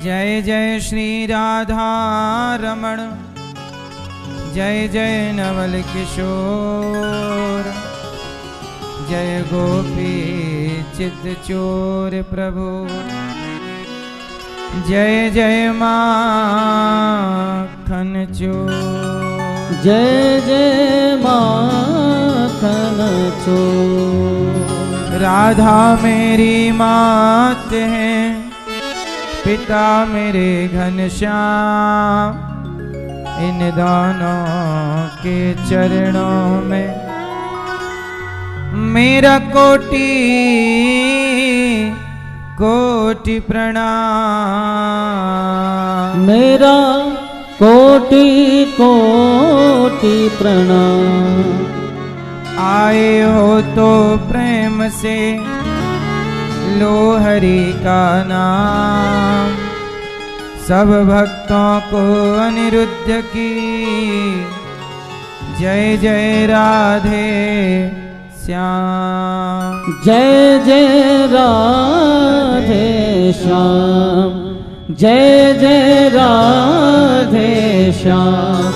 जय जय श्री राधा रमण, जय जय नवल किशोर, जय गोपी चित चोर प्रभु, जय जय माखन चोर, जय जय माखन चोर। राधा मेरी मात है, पिता मेरे घनश्याम, इन दोनों के चरणों में मेरा कोटि कोटि प्रणाम, मेरा कोटि कोटि प्रणाम। आए हो तो प्रेम से लो हरि का नाम, सब भक्तों को अनिरुद्ध की जय जय राधे श्याम, जय जय राधे श्याम, जय जय राधे श्याम,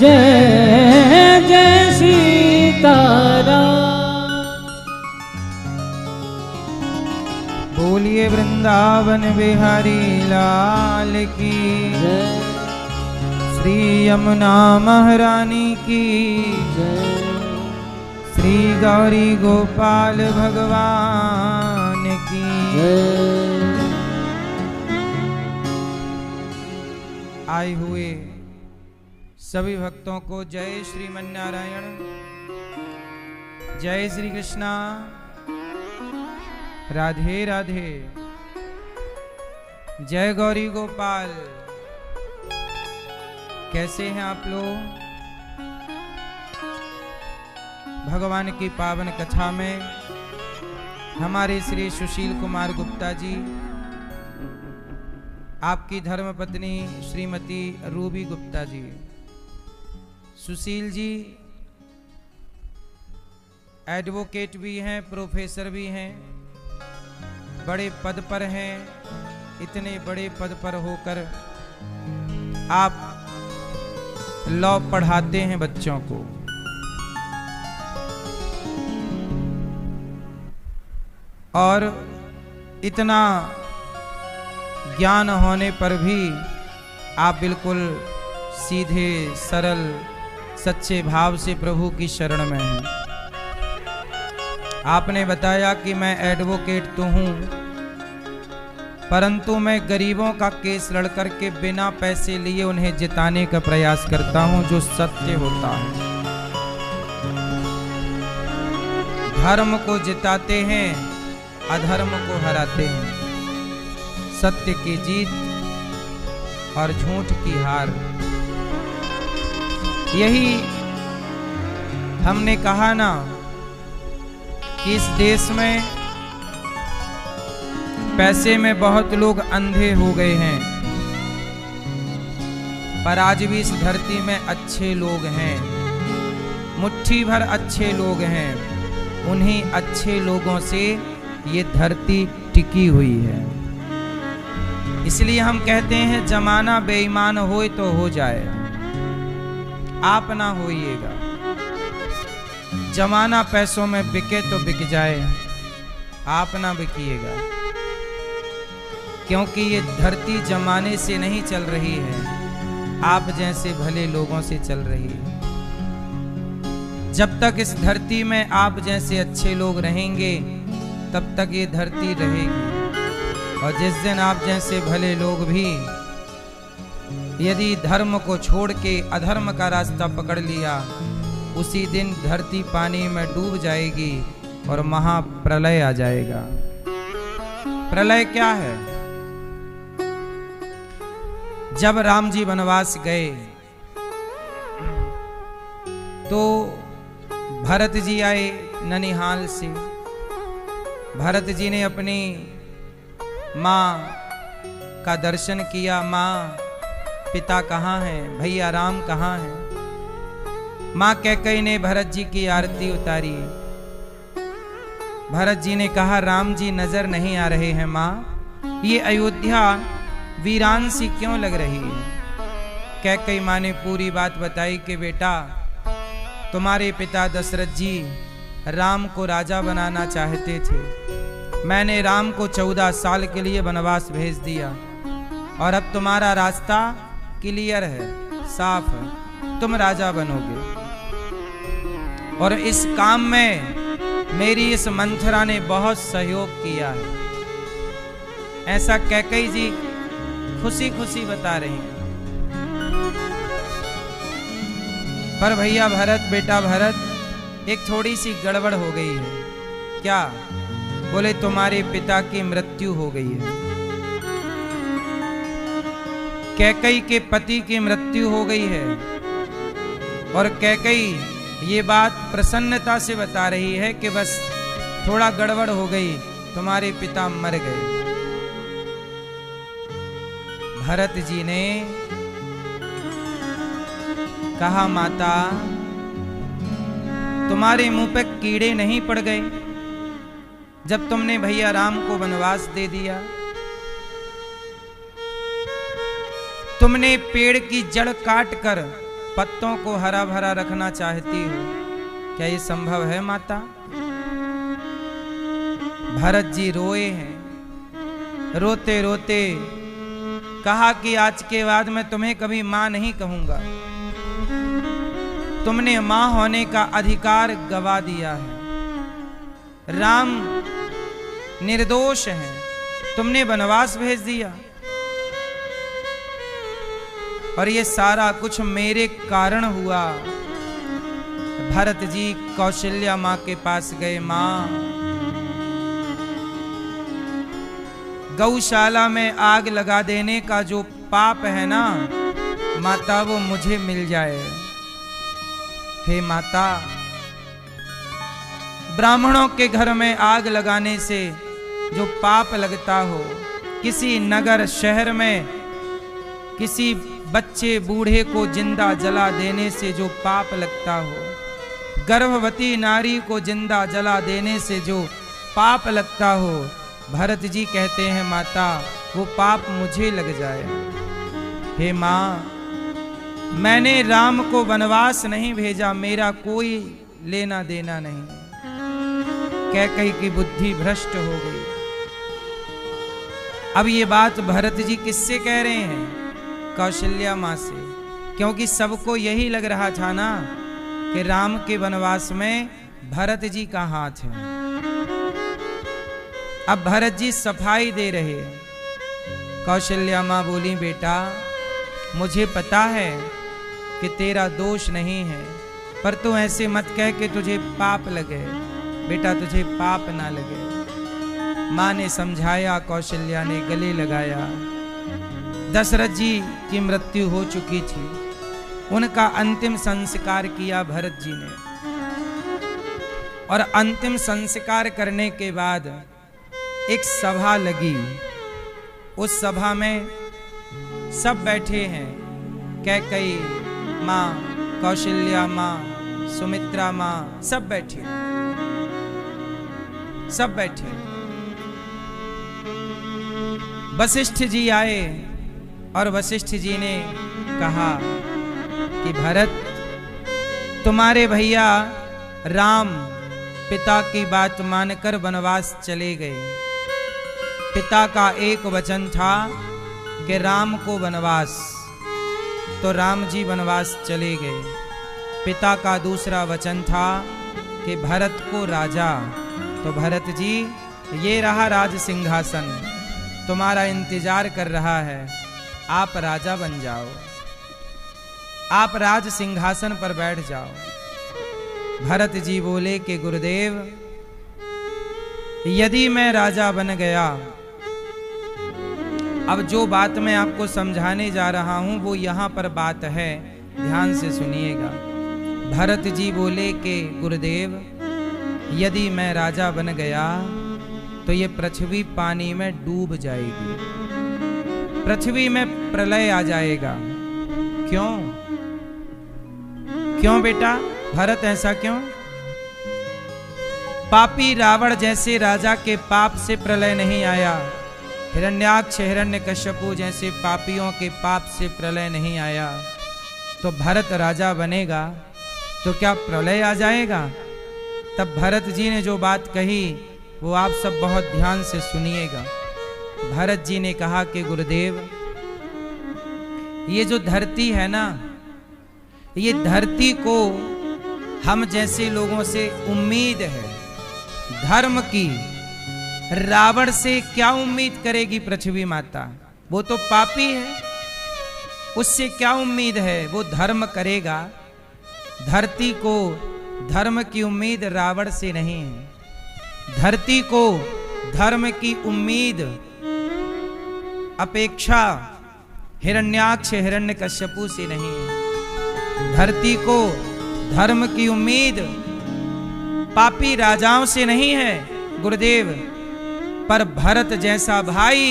जय जय सीताराम। बोलिए वृंदावन बिहारी लाल की जय, श्री यमुना महारानी की जय, श्री गौरी गोपाल भगवान की जय। आए हुए सभी भक्तों को जय श्रीमन्नारायण, जय श्री कृष्णा, राधे राधे, जय गौरी गोपाल। कैसे हैं आप लोग? भगवान की पावन कथा में हमारे श्री सुशील कुमार गुप्ता जी, आपकी धर्मपत्नी श्रीमती रूबी गुप्ता जी, सुशील जी एडवोकेट भी हैं, प्रोफेसर भी हैं, बड़े पद पर हैं। इतने बड़े पद पर होकर आप लॉ पढ़ाते हैं बच्चों को। और इतना ज्ञान होने पर भी आप बिल्कुल सीधे सरल सच्चे भाव से प्रभु की शरण में हैं। आपने बताया कि मैं एडवोकेट तो हूं, परंतु मैं गरीबों का केस लड़कर के बिना पैसे लिए उन्हें जिताने का प्रयास करता हूं, जो सत्य होता है। धर्म को जिताते हैं, अधर्म को हराते हैं। सत्य की जीत और झूठ की हार। यही हमने कहा ना कि इस देश में पैसे में बहुत लोग अंधे हो गए हैं, पर आज भी इस धरती में अच्छे लोग हैं, मुट्ठी भर अच्छे लोग हैं। उन्हीं अच्छे लोगों से ये धरती टिकी हुई है। इसलिए हम कहते हैं जमाना बेईमान होए तो हो जाए, आप ना होइएगा। जमाना पैसों में बिके तो बिक जाए, आप ना बिकिएगा। क्योंकि ये धरती जमाने से नहीं चल रही है, आप जैसे भले लोगों से चल रही है। जब तक इस धरती में आप जैसे अच्छे लोग रहेंगे, तब तक ये धरती रहेगी। और जिस दिन आप जैसे भले लोग भी यदि धर्म को छोड़ के अधर्म का रास्ता पकड़ लिया, उसी दिन धरती पानी में डूब जाएगी और महाप्रलय आ जाएगा। प्रलय क्या है? जब राम जी वनवास गए तो भरत जी आए ननिहाल से। भरत जी ने अपनी माँ का दर्शन किया। माँ, पिता कहाँ हैं? भैया राम कहाँ हैं? माँ कैकेयी ने भरत जी की आरती उतारी। भरत जी ने कहा राम जी नजर नहीं आ रहे हैं माँ। ये अयोध्या वीरान सी क्यों लग रही है? कैकई माँ ने पूरी बात बताई कि बेटा, तुम्हारे पिता दशरथ जी राम को राजा बनाना चाहते थे। मैंने राम को 14 साल के लिए वनवास भेज दिया और अब तुम्हारा रास्ता क्लियर है, साफ है, तुम राजा बनोगे। और इस काम में मेरी इस मंथरा ने बहुत सहयोग किया है। ऐसा कैकई जी खुशी खुशी बता रही हैं। पर भैया भरत, बेटा भरत, एक थोड़ी सी गड़बड़ हो गई है। क्या? बोले तुम्हारे पिता की मृत्यु हो गई है। कैकई के पति की मृत्यु हो गई है और कैकई ये बात प्रसन्नता से बता रही है कि बस थोड़ा गड़बड़ हो गई, तुम्हारे पिता मर गए। भरत जी ने कहा, माता तुम्हारे मुंह पे कीड़े नहीं पड़ गए जब तुमने भैया राम को वनवास दे दिया? तुमने पेड़ की जड़ काट कर पत्तों को हरा भरा रखना चाहती हो, क्या ये संभव है माता? भरत जी रोए हैं। रोते रोते कहा कि आज के बाद मैं तुम्हें कभी मां नहीं कहूंगा। तुमने मां होने का अधिकार गवा दिया है। राम निर्दोष हैं, तुमने वनवास भेज दिया और ये सारा कुछ मेरे कारण हुआ। भरत जी कौशल्या मां के पास गए। मां, गौशाला में आग लगा देने का जो पाप है ना माता, वो मुझे मिल जाए। हे माता, ब्राह्मणों के घर में आग लगाने से जो पाप लगता हो, किसी नगर शहर में किसी बच्चे बूढ़े को जिंदा जला देने से जो पाप लगता हो, गर्भवती नारी को जिंदा जला देने से जो पाप लगता हो, भरत जी कहते हैं माता वो पाप मुझे लग जाए। हे माँ, मैंने राम को वनवास नहीं भेजा, मेरा कोई लेना देना नहीं। कैकई की बुद्धि भ्रष्ट हो गई। अब ये बात भरत जी किससे कह रहे हैं? कौशल्या माँ से, क्योंकि सबको यही लग रहा था ना कि राम के वनवास में भरत जी का हाथ है। अब भरत जी सफाई दे रहे हैं। कौशल्या माँ बोली, बेटा मुझे पता है कि तेरा दोष नहीं है, पर तू ऐसे मत कह कि तुझे पाप लगे। बेटा तुझे पाप ना लगे। माँ ने समझाया, कौशल्या ने गले लगाया। दशरथ जी की मृत्यु हो चुकी थी, उनका अंतिम संस्कार किया भरत जी ने। और अंतिम संस्कार करने के बाद एक सभा लगी। उस सभा में सब बैठे हैं, कैकई माँ, कौशल्या माँ, सुमित्रा माँ, सब बैठे, सब बैठे। वशिष्ठ जी आए और वशिष्ठ जी ने कहा कि भरत, तुम्हारे भैया राम पिता की बात मानकर वनवास चले गए। पिता का एक वचन था कि राम को वनवास, तो राम जी वनवास चले गए। पिता का दूसरा वचन था कि भरत को राजा, तो भरत जी ये रहा राज सिंहासन, तुम्हारा इंतजार कर रहा है, आप राजा बन जाओ, आप राज सिंहासन पर बैठ जाओ। भरत जी बोले कि गुरुदेव, यदि मैं राजा बन गया, अब जो बात मैं आपको समझाने जा रहा हूं वो यहां पर बात है, ध्यान से सुनिएगा। भरत जी बोले कि गुरुदेव, यदि मैं राजा बन गया तो ये पृथ्वी पानी में डूब जाएगी, पृथ्वी में प्रलय आ जाएगा। क्यों? क्यों बेटा भरत, ऐसा क्यों? पापी रावण जैसे राजा के पाप से प्रलय नहीं आया। हिरण्याक्ष हिरण्यकश्यपु जैसे पापियों के पाप से प्रलय नहीं आया, तो भरत राजा बनेगा तो क्या प्रलय आ जाएगा? तब भरत जी ने जो बात कही वो आप सब बहुत ध्यान से सुनिएगा। भरत जी ने कहा कि गुरुदेव, ये जो धरती है ना, ये धरती को हम जैसे लोगों से उम्मीद है धर्म की। रावण से क्या उम्मीद करेगी पृथ्वी माता? वो तो पापी है, उससे क्या उम्मीद है? वो धर्म करेगा। धरती को धर्म की उम्मीद रावण से नहीं है। धरती को धर्म की उम्मीद अपेक्षा हिरण्याक्ष हिरण्यकश्यपु से नहीं है। धरती को धर्म की उम्मीद पापी राजाओं से नहीं है गुरुदेव, पर भरत जैसा भाई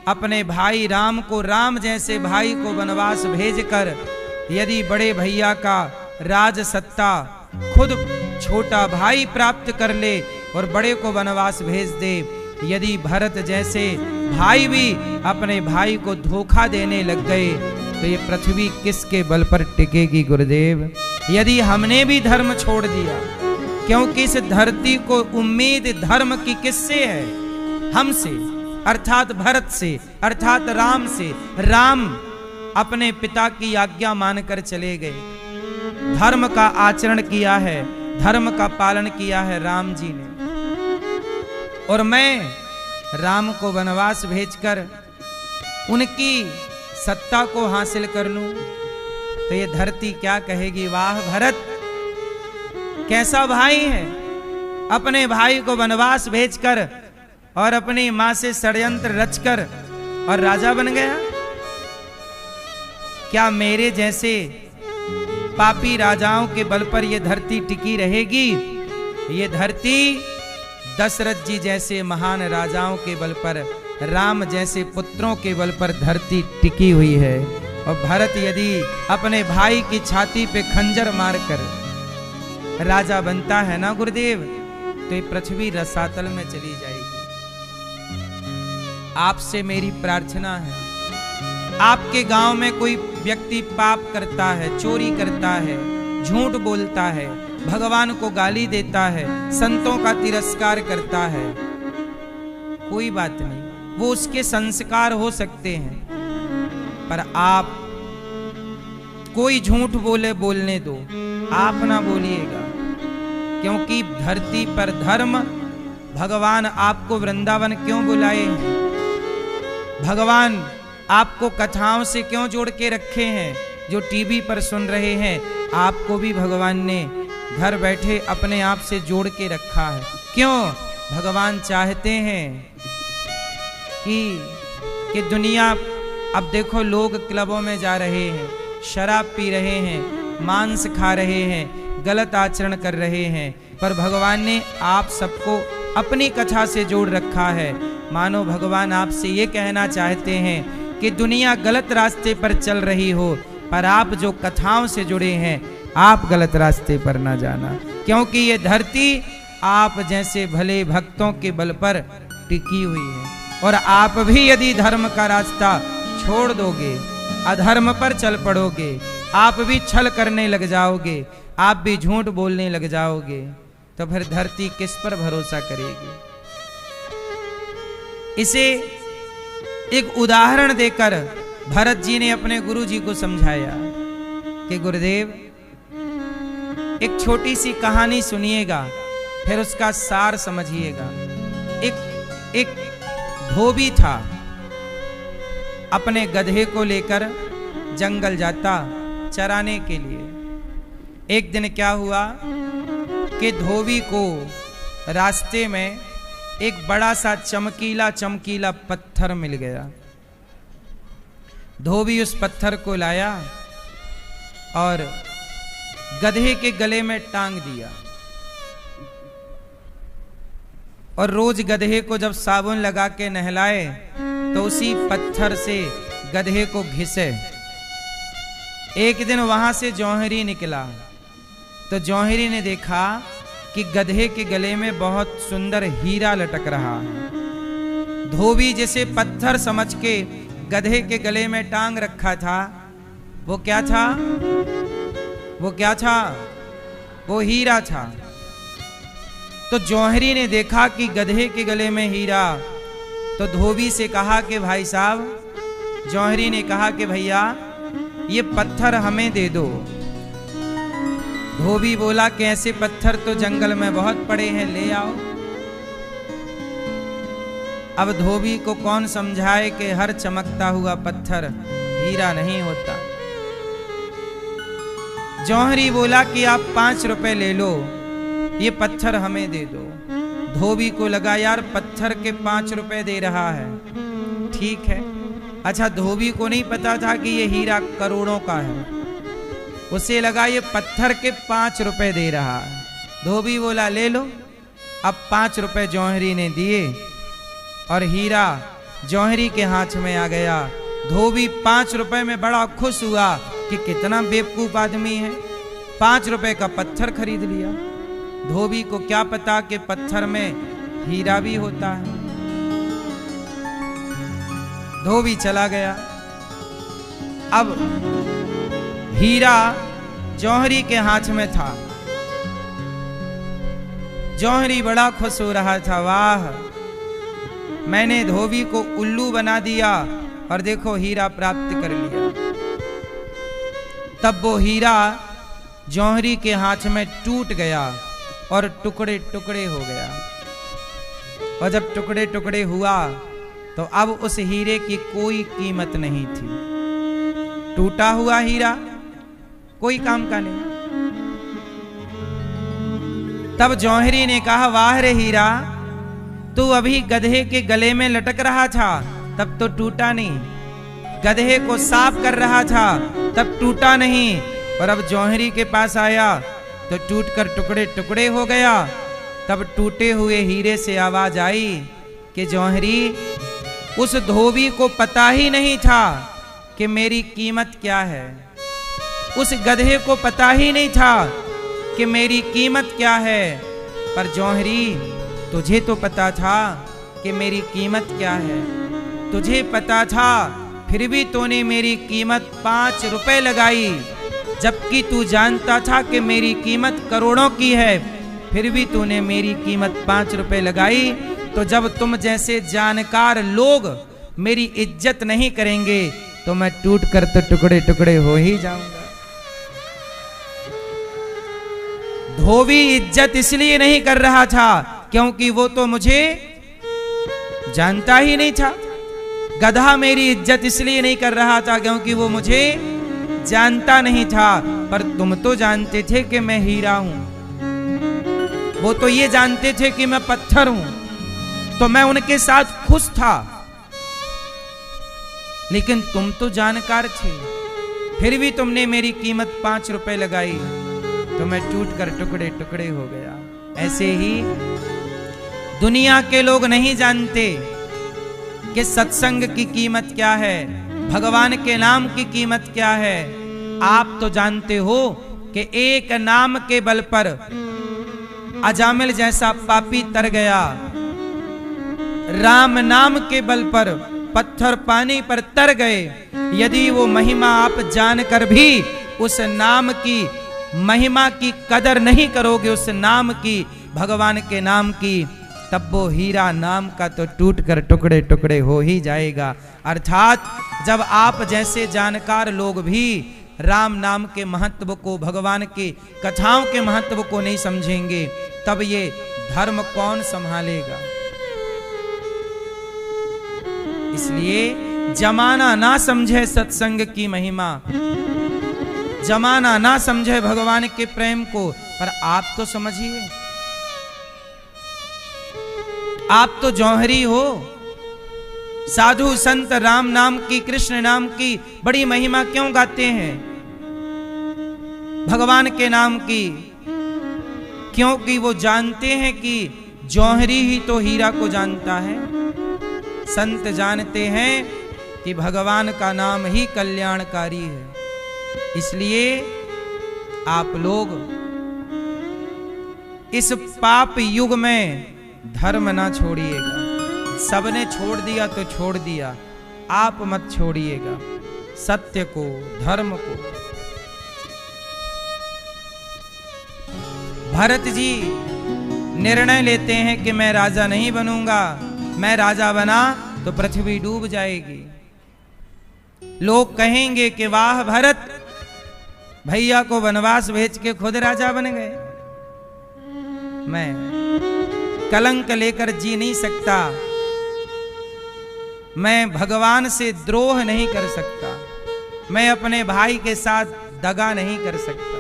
अपने भाई राम को, राम जैसे भाई को वनवास भेजकर यदि बड़े भैया का राज सत्ता खुद छोटा भाई प्राप्त कर ले और बड़े को वनवास भेज दे, यदि भरत जैसे भाई भी अपने भाई को धोखा देने लग गए तो ये पृथ्वी किसके बल पर टिकेगी गुरुदेव? यदि हमने भी धर्म छोड़ दिया, क्योंकि इस धरती को उम्मीद धर्म की किससे है? हमसे, अर्थात भरत से, अर्थात राम से। राम अपने पिता की आज्ञा मानकर चले गए, धर्म का आचरण किया है, धर्म का पालन किया है राम जी ने। और मैं राम को वनवास भेजकर उनकी सत्ता को हासिल कर लूं तो ये धरती क्या कहेगी? वाह भरत, कैसा भाई है, अपने भाई को वनवास भेजकर और अपनी मां से षड्यंत्र रचकर और राजा बन गया। क्या मेरे जैसे पापी राजाओं के बल पर यह धरती टिकी रहेगी? ये धरती दशरथ जी जैसे महान राजाओं के बल पर, राम जैसे पुत्रों के बल पर धरती टिकी हुई है। और भरत यदि अपने भाई की छाती पे खंजर मारकर राजा बनता है ना गुरुदेव, तो ये पृथ्वी रसातल में चली जाएगी। आपसे मेरी प्रार्थना है, आपके गांव में कोई व्यक्ति पाप करता है, चोरी करता है, झूठ बोलता है, भगवान को गाली देता है, संतों का तिरस्कार करता है, कोई बात नहीं, वो उसके संस्कार हो सकते हैं, पर आप कोई झूठ बोले बोलने दो, आप ना बोलिएगा। क्योंकि धरती पर धर्म, भगवान आपको वृंदावन क्यों बुलाए हैं? भगवान आपको कथाओं से क्यों जोड़ के रखे हैं? जो टीवी पर सुन रहे हैं, आपको भी भगवान ने घर बैठे अपने आप से जोड़ के रखा है। क्यों? भगवान चाहते हैं कि दुनिया, अब देखो लोग क्लबों में जा रहे हैं, शराब पी रहे हैं, मांस खा रहे हैं, गलत आचरण कर रहे हैं, पर भगवान ने आप सबको अपनी कथा से जोड़ रखा है। मानो भगवान आपसे ये कहना चाहते हैं कि दुनिया गलत रास्ते पर चल रही हो, पर आप जो कथाओं से जुड़े हैं, आप गलत रास्ते पर ना जाना। क्योंकि ये धरती आप जैसे भले भक्तों के बल पर टिकी हुई है। और आप भी यदि धर्म का रास्ता छोड़ दोगे, अधर्म पर चल पड़ोगे, आप भी छल करने लग जाओगे, आप भी झूठ बोलने लग जाओगे, तो फिर धरती किस पर भरोसा करेगी? इसे एक उदाहरण देकर भरत जी ने अपने गुरु जी को समझाया कि गुरुदेव, एक छोटी सी कहानी सुनिएगा, फिर उसका सार समझिएगा। एक धोबी था, अपने गधे को लेकर जंगल जाता चराने के लिए। एक दिन क्या हुआ कि धोबी को रास्ते में एक बड़ा सा चमकीला चमकीला पत्थर मिल गया। धोबी उस पत्थर को लाया और गधे के गले में टांग दिया, और रोज गधे को जब साबुन लगा के नहलाए तो उसी पत्थर से गधे को घिसे। एक दिन वहां से जौहरी निकला तो जौहरी ने देखा कि गधे के गले में बहुत सुंदर हीरा लटक रहा है। धोबी जिसे पत्थर समझ के गधे के गले में टांग रखा था, वो क्या था? वो क्या था? वो हीरा था। तो जौहरी ने देखा कि गधे के गले में हीरा, तो धोबी से कहा कि भाई साहब, जौहरी ने कहा कि भैया ये पत्थर हमें दे दो। धोबी बोला कि ऐसे पत्थर तो जंगल में बहुत पड़े हैं, ले आओ। अब धोबी को कौन समझाए कि हर चमकता हुआ पत्थर हीरा नहीं होता। जौहरी बोला कि आप 5 रुपए ले लो, ये पत्थर हमें दे दो। धोबी को लगा यार पत्थर के 5 रुपए दे रहा है, ठीक है। अच्छा, धोबी को नहीं पता था कि ये हीरा करोड़ों का है, उसे लगा ये पत्थर के 5 रुपए दे रहा है। धोबी बोला ले लो। अब 5 रुपए जौहरी ने दिए और हीरा जौहरी के हाथ में आ गया। धोबी 5 रुपए में बड़ा खुश हुआ कि कितना बेवकूफ आदमी है, 5 रुपए का पत्थर खरीद लिया। धोबी को क्या पता कि पत्थर में हीरा भी होता है। धोबी चला गया। अब हीरा जौहरी के हाथ में था। जौहरी बड़ा खुश हो रहा था, वाह मैंने धोबी को उल्लू बना दिया और देखो हीरा प्राप्त कर लिया। तब वो हीरा जौहरी के हाथ में टूट गया और टुकड़े टुकड़े हो गया। और जब टुकड़े टुकड़े हुआ तो अब उस हीरे की कोई कीमत नहीं थी। टूटा हुआ हीरा कोई काम का नहीं। तब जौहरी ने कहा, वाह रे हीरा, तू अभी गधे के गले में लटक रहा था तब तो टूटा नहीं, गधे को साफ कर रहा था तब टूटा नहीं, और अब जौहरी के पास आया तो टूटकर टुकड़े टुकड़े हो गया। तब टूटे हुए हीरे से आवाज आई कि जौहरी, उस धोबी को पता ही नहीं था कि मेरी कीमत क्या है, उस गधे को पता ही नहीं था कि मेरी कीमत क्या है, पर जौहरी तुझे तो पता था कि मेरी कीमत क्या है, तुझे पता था, फिर भी तूने मेरी कीमत 5 रुपए लगाई, जबकि तू जानता था कि मेरी कीमत करोड़ों की है, फिर भी तूने मेरी कीमत 5 रुपए लगाई। तो जब तुम जैसे जानकार लोग मेरी इज्जत नहीं करेंगे तो मैं टूट कर तो टुकड़े टुकड़े हो ही जाऊंगा। धोबी इज्जत इसलिए नहीं कर रहा था क्योंकि वो तो मुझे जानता ही नहीं था। गधा मेरी इज्जत इसलिए नहीं कर रहा था क्योंकि वो मुझे जानता नहीं था। पर तुम तो जानते थे कि मैं हीरा हूं, वो तो ये जानते थे कि मैं पत्थर हूं, तो मैं उनके साथ खुश था। लेकिन तुम तो जानकार थे, फिर भी तुमने मेरी कीमत 5 रुपए लगाई, तो मैं टूट कर टुकड़े टुकड़े हो गया। ऐसे ही दुनिया के लोग नहीं जानते कि सत्संग की कीमत क्या है, भगवान के नाम की कीमत क्या है। आप तो जानते हो कि एक नाम के बल पर अजामिल जैसा पापी तर गया, राम नाम के बल पर पत्थर पानी पर तर गए। यदि वो महिमा आप जानकर भी उस नाम की महिमा की कदर नहीं करोगे, उस नाम की, भगवान के नाम की, तब वो हीरा नाम का तो टूट कर टुकड़े टुकड़े हो ही जाएगा। अर्थात जब आप जैसे जानकार लोग भी राम नाम के महत्व को, भगवान की कथाओं के महत्व को नहीं समझेंगे, तब ये धर्म कौन संभालेगा। इसलिए जमाना ना समझे सत्संग की महिमा, जमाना ना समझे भगवान के प्रेम को, पर आप तो समझिए, आप तो जौहरी हो। साधु संत राम नाम की, कृष्ण नाम की बड़ी महिमा क्यों गाते हैं, भगवान के नाम की? क्योंकि वो जानते हैं कि जौहरी ही तो हीरा को जानता है। संत जानते हैं कि भगवान का नाम ही कल्याणकारी है। इसलिए आप लोग इस पाप युग में धर्म ना छोड़िएगा, सबने छोड़ दिया तो छोड़ दिया, आप मत छोड़िएगा सत्य को, धर्म को। भरत जी निर्णय लेते हैं कि मैं राजा नहीं बनूंगा, मैं राजा बना तो पृथ्वी डूब जाएगी। लोग कहेंगे कि वाह भरत, भैया को वनवास भेज के खुद राजा बन गए। मैं कलंक लेकर जी नहीं सकता, मैं भगवान से द्रोह नहीं कर सकता, मैं अपने भाई के साथ दगा नहीं कर सकता,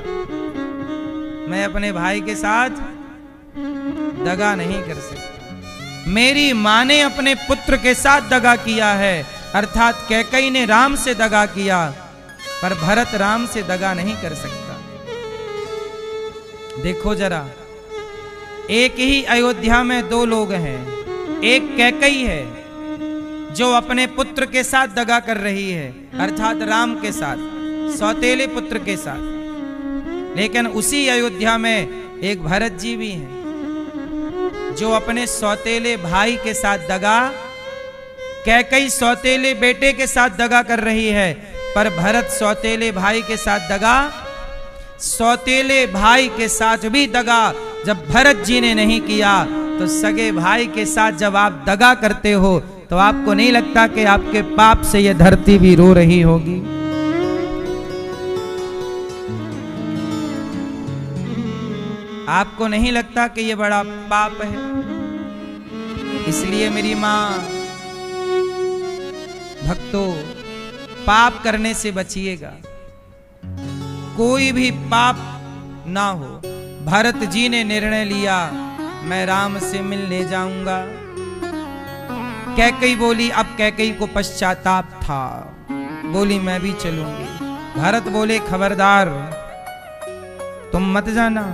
मैं अपने भाई के साथ दगा नहीं कर सकता। मेरी मां ने अपने पुत्र के साथ दगा किया है, अर्थात कैकेयी ने राम से दगा किया, पर भरत राम से दगा नहीं कर सकता। देखो जरा, एक ही अयोध्या में दो लोग हैं, एक कैकेयी है जो अपने पुत्र के साथ दगा कर रही है, अर्थात राम के साथ, सौतेले पुत्र के साथ, लेकिन उसी अयोध्या में एक भरत जी भी हैं जो अपने सौतेले भाई के साथ दगा, कैकेयी सौतेले बेटे के साथ दगा कर रही है, पर भरत सौतेले भाई के साथ दगा, सौतेले भाई के साथ भी दगा जब भरत जी ने नहीं किया, तो सगे भाई के साथ जब आप दगा करते हो तो आपको नहीं लगता कि आपके पाप से यह धरती भी रो रही होगी? आपको नहीं लगता कि यह बड़ा पाप है? इसलिए मेरी मां, भक्तों, पाप करने से बचिएगा, कोई भी पाप ना हो। भरत जी ने निर्णय लिया, मैं राम से मिलने जाऊंगा। कैकेयी बोली, अब कैकेयी को पश्चाताप था, बोली मैं भी चलूंगी। भरत बोले खबरदार, तुम मत जाना,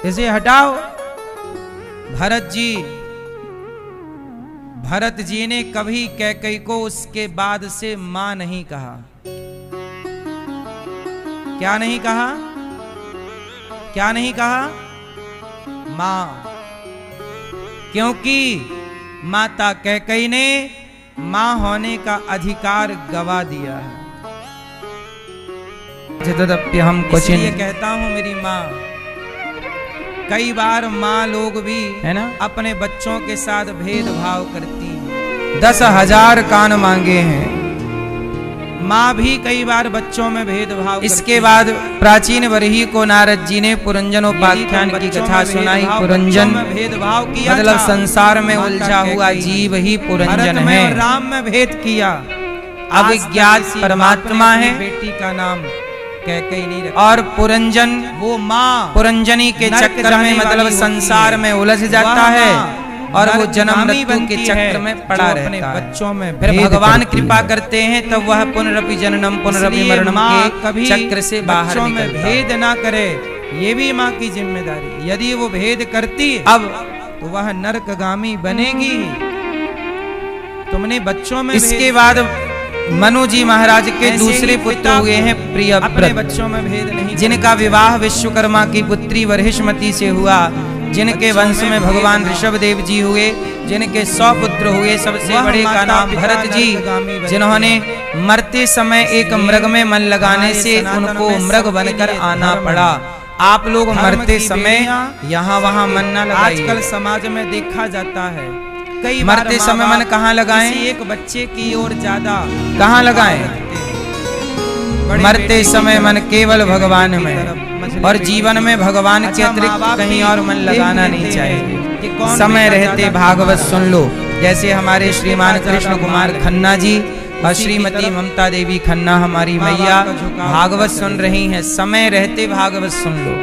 इसे हटाओ। भरत जी ने कभी कैकेयी को उसके बाद से मां नहीं कहा। क्या नहीं कहा? क्या नहीं कहा? मां। क्योंकि माता कैकेयी ने मां होने का अधिकार गवा दिया है। जदप्य हम कुछ ये कहता हूं, मेरी मां, कई बार मां लोग भी है ना अपने बच्चों के साथ भेदभाव करती हैं। 10,000 कान मांगे हैं, मां भी कई बार बच्चों में भेदभाव। इसके बाद प्राचीन वरही को नारद जी ने पुरंजनोपाख्यान की कथा सुनाई। पुरंजन भेदभाव किया, मतलब संसार में उलझा हुआ जीव ही पुरंजन है। राम में भेद किया, अविज्ञात परमात्मा है, बेटी का नाम कैकेयी नहीं रखा। और पुरंजन वो माँ पुरंजनी के चक्कर में मतलब संसार में उलझ जाता है और वो जन्म मृत्यु के चक्र में पड़ा रहता है। बच्चों में फिर भगवान कृपा करते हैं तब वह पुनरपि जननम पुनरपि मरणम के चक्र से बाहर निकलता है। भेद ना करे, ये भी माँ की जिम्मेदारी। यदि वो भेद करती अब तो वह नरकगामी बनेगी। तुमने बच्चों में इसके बाद मनु जी महाराज के दूसरे पुत्र हुए हैं प्रियव्रत। बच्चों में भेद नहीं, जिनका विवाह विश्वकर्मा की पुत्री वरहिष्मति से हुआ, जिनके वंश में भगवान ऋषभदेव जी हुए, जिनके 100 पुत्र हुए। सबसे बड़े का नाम भरत जी, जिन्होंने मरते समय एक मृग में मन लगाने से उनको मृग बनकर आना पड़ा। आप लोग मरते समय यहाँ वहाँ मन न लगाइए। आजकल समाज में देखा जाता है, कई मरते समय मन कहाँ लगाएं? एक बच्चे की ओर ज्यादा कहाँ लगाएं? मरते समय मन केवल भगवान में, और जीवन में भगवान के अतिरिक्त कहीं और मन लगाना नहीं चाहिए। समय रहते भागवत सुन लो, जैसे हमारे श्रीमान कृष्ण कुमार खन्ना जी और श्रीमती ममता देवी खन्ना हमारी मैया भागवत सुन रही हैं। समय रहते भागवत सुन लो,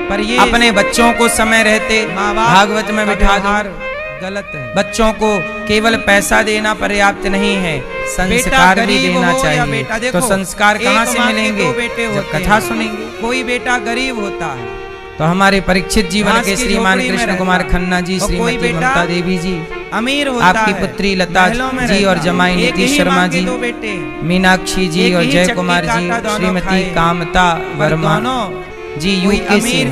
पर ये अपने बच्चों को समय रहते भागवत में बिठा दो, गलत है। बच्चों को केवल पैसा देना पर्याप्त नहीं है, संस्कार भी देना चाहिए। तो संस्कार कहाँ से मिलेंगे? जब कथा सुनेंगे। कोई बेटा गरीब होता है तो हमारे परीक्षित जीवन के श्रीमान कृष्ण कुमार खन्ना जी, श्रीमती ममता देवी जी अमीर होता है, आपकी पुत्री लता जी और जमाई नीतीश शर्मा जी, मीनाक्षी जी और जय कुमार जी, श्रीमती कामता वर्मा जी यूके से,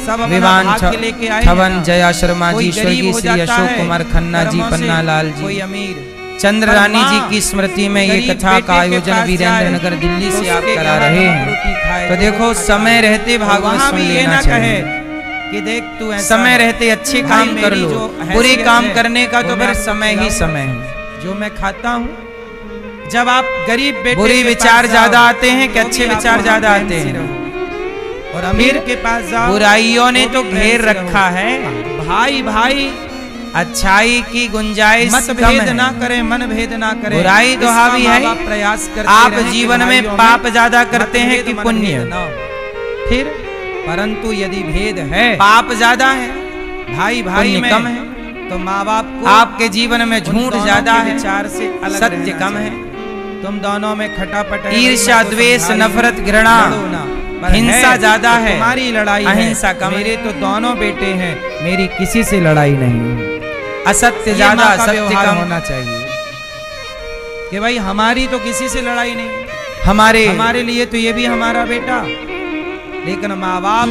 सब अपना विवान भाग्य लेके आए छवन हैं। जया शर्मा कोई जी, गरीब स्वर्गीय हो श्री जाता अशोक है कुमार खन्ना जी, कर्मों से, पन्ना लाल जी, कोई अमीर। चंद्ररानी पर जी माँ की स्मृति में ये गरीब कथा बेटे का के आयोजन पास वीरेंद्र जाए, नगर दिल्ली तो से आप उसके करा यहाँ रहे नमक हैं। रोटी खाए, तो देखो समय रहते भागवत वहाँ सुन भी ये लेना ना कहे चाहिए। कि देख तू ऐसा समय है। रहते अच्छे भाई काम कर मेरी लो, जो बुरे हैसियत काम है, करने का वो तो मैं फिर आपको समय ही खिलाऊंगा। समय है। जो मैं खाता हूँ, जब आप गरीब बेटे बुरे के विचार पास ज्यादा जाओ, आते हैं कि तो अच्छे भी आप विचार वहाँ ज्यादा प्रेम आते से हैं? रहो। और अमीर के पास जाओ, बुराइयों ने तो भी प्रेम घेर से रहो। रखा है, भाई भाई अच्छाई की गुंजाइश मत कम भेद है। ना करे, मन भेद ना करे। बुराई तो इसका हावी है। माँ-बाप प्रयास करते आप रहे कि जीवन में भाइयों पाप ज्यादा करते हैं मतभेद, कि मनभेद पुण्य? ना हो। फिर परंतु यदि भेद है, पाप ज्यादा है, भाई भाई पुण्य में कम है। तो माँ बाप को आपके जीवन में उन झूठ दोनों ज्यादा के है, विचार से अलग सत्य रहना कम है। चाहिए। तुम दोनों में खटापट है, ईर्ष्या, मैं तो द्वेष, समझा रही हूँ, नफरत, घृणा, लड़ो ना। पर हिंसा है, ज्यादा तो है, तुम्हारी लड़ाई है, अहिंसा कम है। मेरे तो दोनों बेटे हैं, मेरी किसी से लड़ाई नहीं है। असत्य ये ज्यादा, माँ का सत्य व्यवहार कम होना चाहिए कि भाई हमारी तो किसी से लड़ाई नहीं, हमारे लिए तो ये भी हमारा बेटा। लेकिन माँ बाप,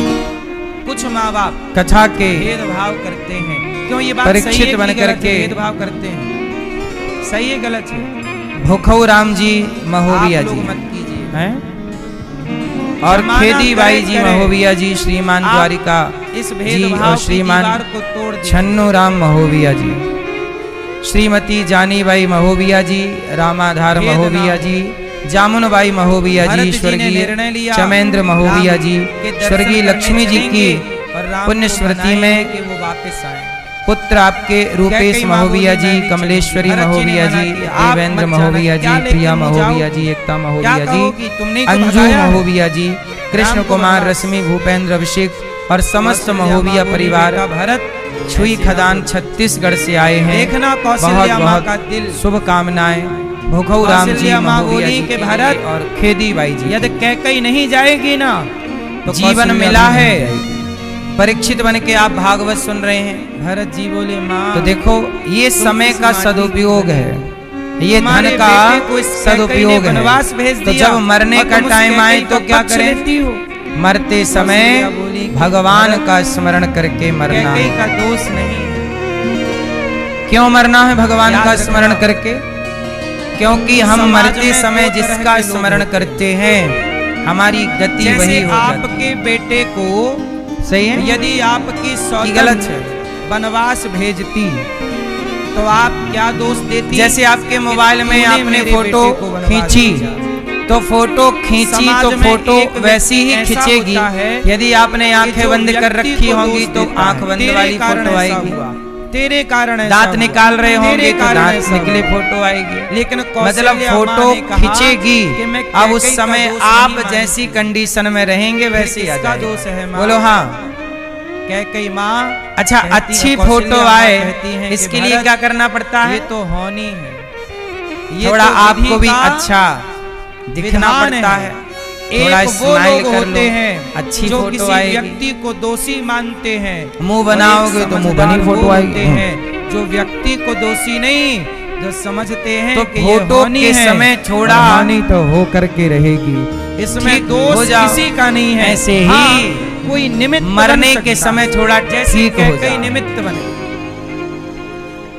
कुछ माँ बाप कथा के भेदभाव करते हैं। क्यों ये बात परीक्षित सही है कि बन गलत है? करके भेदभाव करते हैं, सही है गलत है? भूखऊ राम जी महोबिया आप जी लोग मत कीजिए हैं, और जमाना खेदी बाई जी करे। महोबिया जी, श्रीमान आप द्वारिका इस जी भेदभाव और की श्रीमान दीवार को तोड़ दीजिए। छन्नू राम महोबिया जी, श्रीमती जानीबाई महोबिया जी, रामाधार भेद ना महोबिया हो। जी, जामुनबाई महोबिया भरत जी, जी ने स्वर्गीय निर्णय लिया, चमेंद्र महोबिया राम जी, के दर्शन स्वर्गीय करने लक्ष्मी जी की चलेंगे और राम पुण्य को स्मृति मनाएंगे में कि वो वापस आए। पुत्र आपके रूपेश कैकेयी माँ महोबिया बोली, जी, मैं भी कमलेश्वरी चलूंगी। भरत जी ने महोबिया मना जी, किया, आप देवेंद्र मत जाना। महोबिया क्या जी, लेके प्रिया मुँह महोबिया जाओ? जी, एकता क्या महोबिया जी, कहोगी? तुमने ही तो अंजू भगाया है। महोबिया जी, कृष्ण राम को कुमार, भगाओ। रश्मि, भूपेंद्र, अभिषेक और समस्त कौशल्या महोबिया माँ बोली, परिवार बेटा भरत छुई ऐसे खदान ना बोलो। छत्तीसगढ़ से आए हैं। देखना बहुत कौशल्या माँ का बहुत दिल। शुभकामनाएं भूखऊ राम जी कौशल्या माँ महोबिया बोली जी कि के भरत, लिए और खेदी बाई जी यदि कैकेयी नहीं जाएगी ना तो जीवन कौशल्या मिला भी है। नहीं जाएगी। परीक्षित बन के आप भागवत सुन रहे हैं, भरत जी बोले माँ तो देखो ये तुम समय इस का माटी सदुपयोग है, ये तुम्हारे धन का बेटे को इस कैकेयी ने सदुपयोग है। वनवास भेज तो दिया जब मरने और का तुम उस टाइम आए कैकेयी तो का क्या पक्ष करें? लेती हो। मरते समय कौशल्या बोली कि भगवान भरत, का स्मरण करके मरना कैकेयी है। का दोष नहीं है। क्यों मरना है भगवान याद का रखना। स्मरण करके? क्योंकि हम समाज मरते में समय दो तरह जिसका के लोग स्मरण होते करते हैं हमारी गति जैसे वही हो जाती आपके बेटे को है। सही है यदि आपकी कि सौतन गलत है? वनवास भेजती तो आप क्या दोष देती? जैसे आपके मोबाइल में तूने आपने मेरे फोटो बेटे को वनवास खींची, भेजा। तो फोटो खींची समाज तो में फोटो एक वैसी ही ऐसा खींचेगी। होता है यदि आपने कि आंखें जो बंद कर व्यक्ति रखी को होंगी दोष तो देता आंख है, बंद तेरे वाली कारण फोटो ऐसा आएगी। हुआ, तेरे कारण ऐसा दांत हुआ, निकाल रहे होंगे तेरे तो कारण दांत ऐसा निकले हुआ। फोटो आएगी। लेकिन मतलब कौशल्या माँ फोटो ने कहा खींचेगी, कि मैं अब उस कैकेयी का समय दोष आप नहीं मानती। जैसी कंडीशन में रहेंगे वैसे आ किसका जाएगा। दोष है माँ? बोलो हाँ। कैकेयी माँ अच्छा, कहती है, अच्छी कौशल्या फोटो माँ आए कहती हैं कि इसके लिए भरत, क्या करना पड़ता है? ये तो होनी है, ये थोड़ा तो आपको विधि भी का अच्छा दिखना विधान पड़ता है। एक थोड़ा वो स्माइल लोग कर होते लो, हैं अच्छी जो फोटो किसी आएगी। व्यक्ति को दोषी मानते हैं। मुंह और बनाओगे एक तो मुंह समझदार बनी फोटो वो आएगी। होते हैं जो व्यक्ति को दोषी नहीं, जो समझते हैं तो कि ये फोटो होनी के है, समय थोड़ा और हानि तो हो करके रहेगी। इसमें ठीक हो दोष जाओ। किसी का नहीं है। ऐसे ही हाँ, कोई निमित्त मरने बन के सकता समय है। थोड़ा जैसे ठीक हो कैकेयी जाओ। निमित्त बने,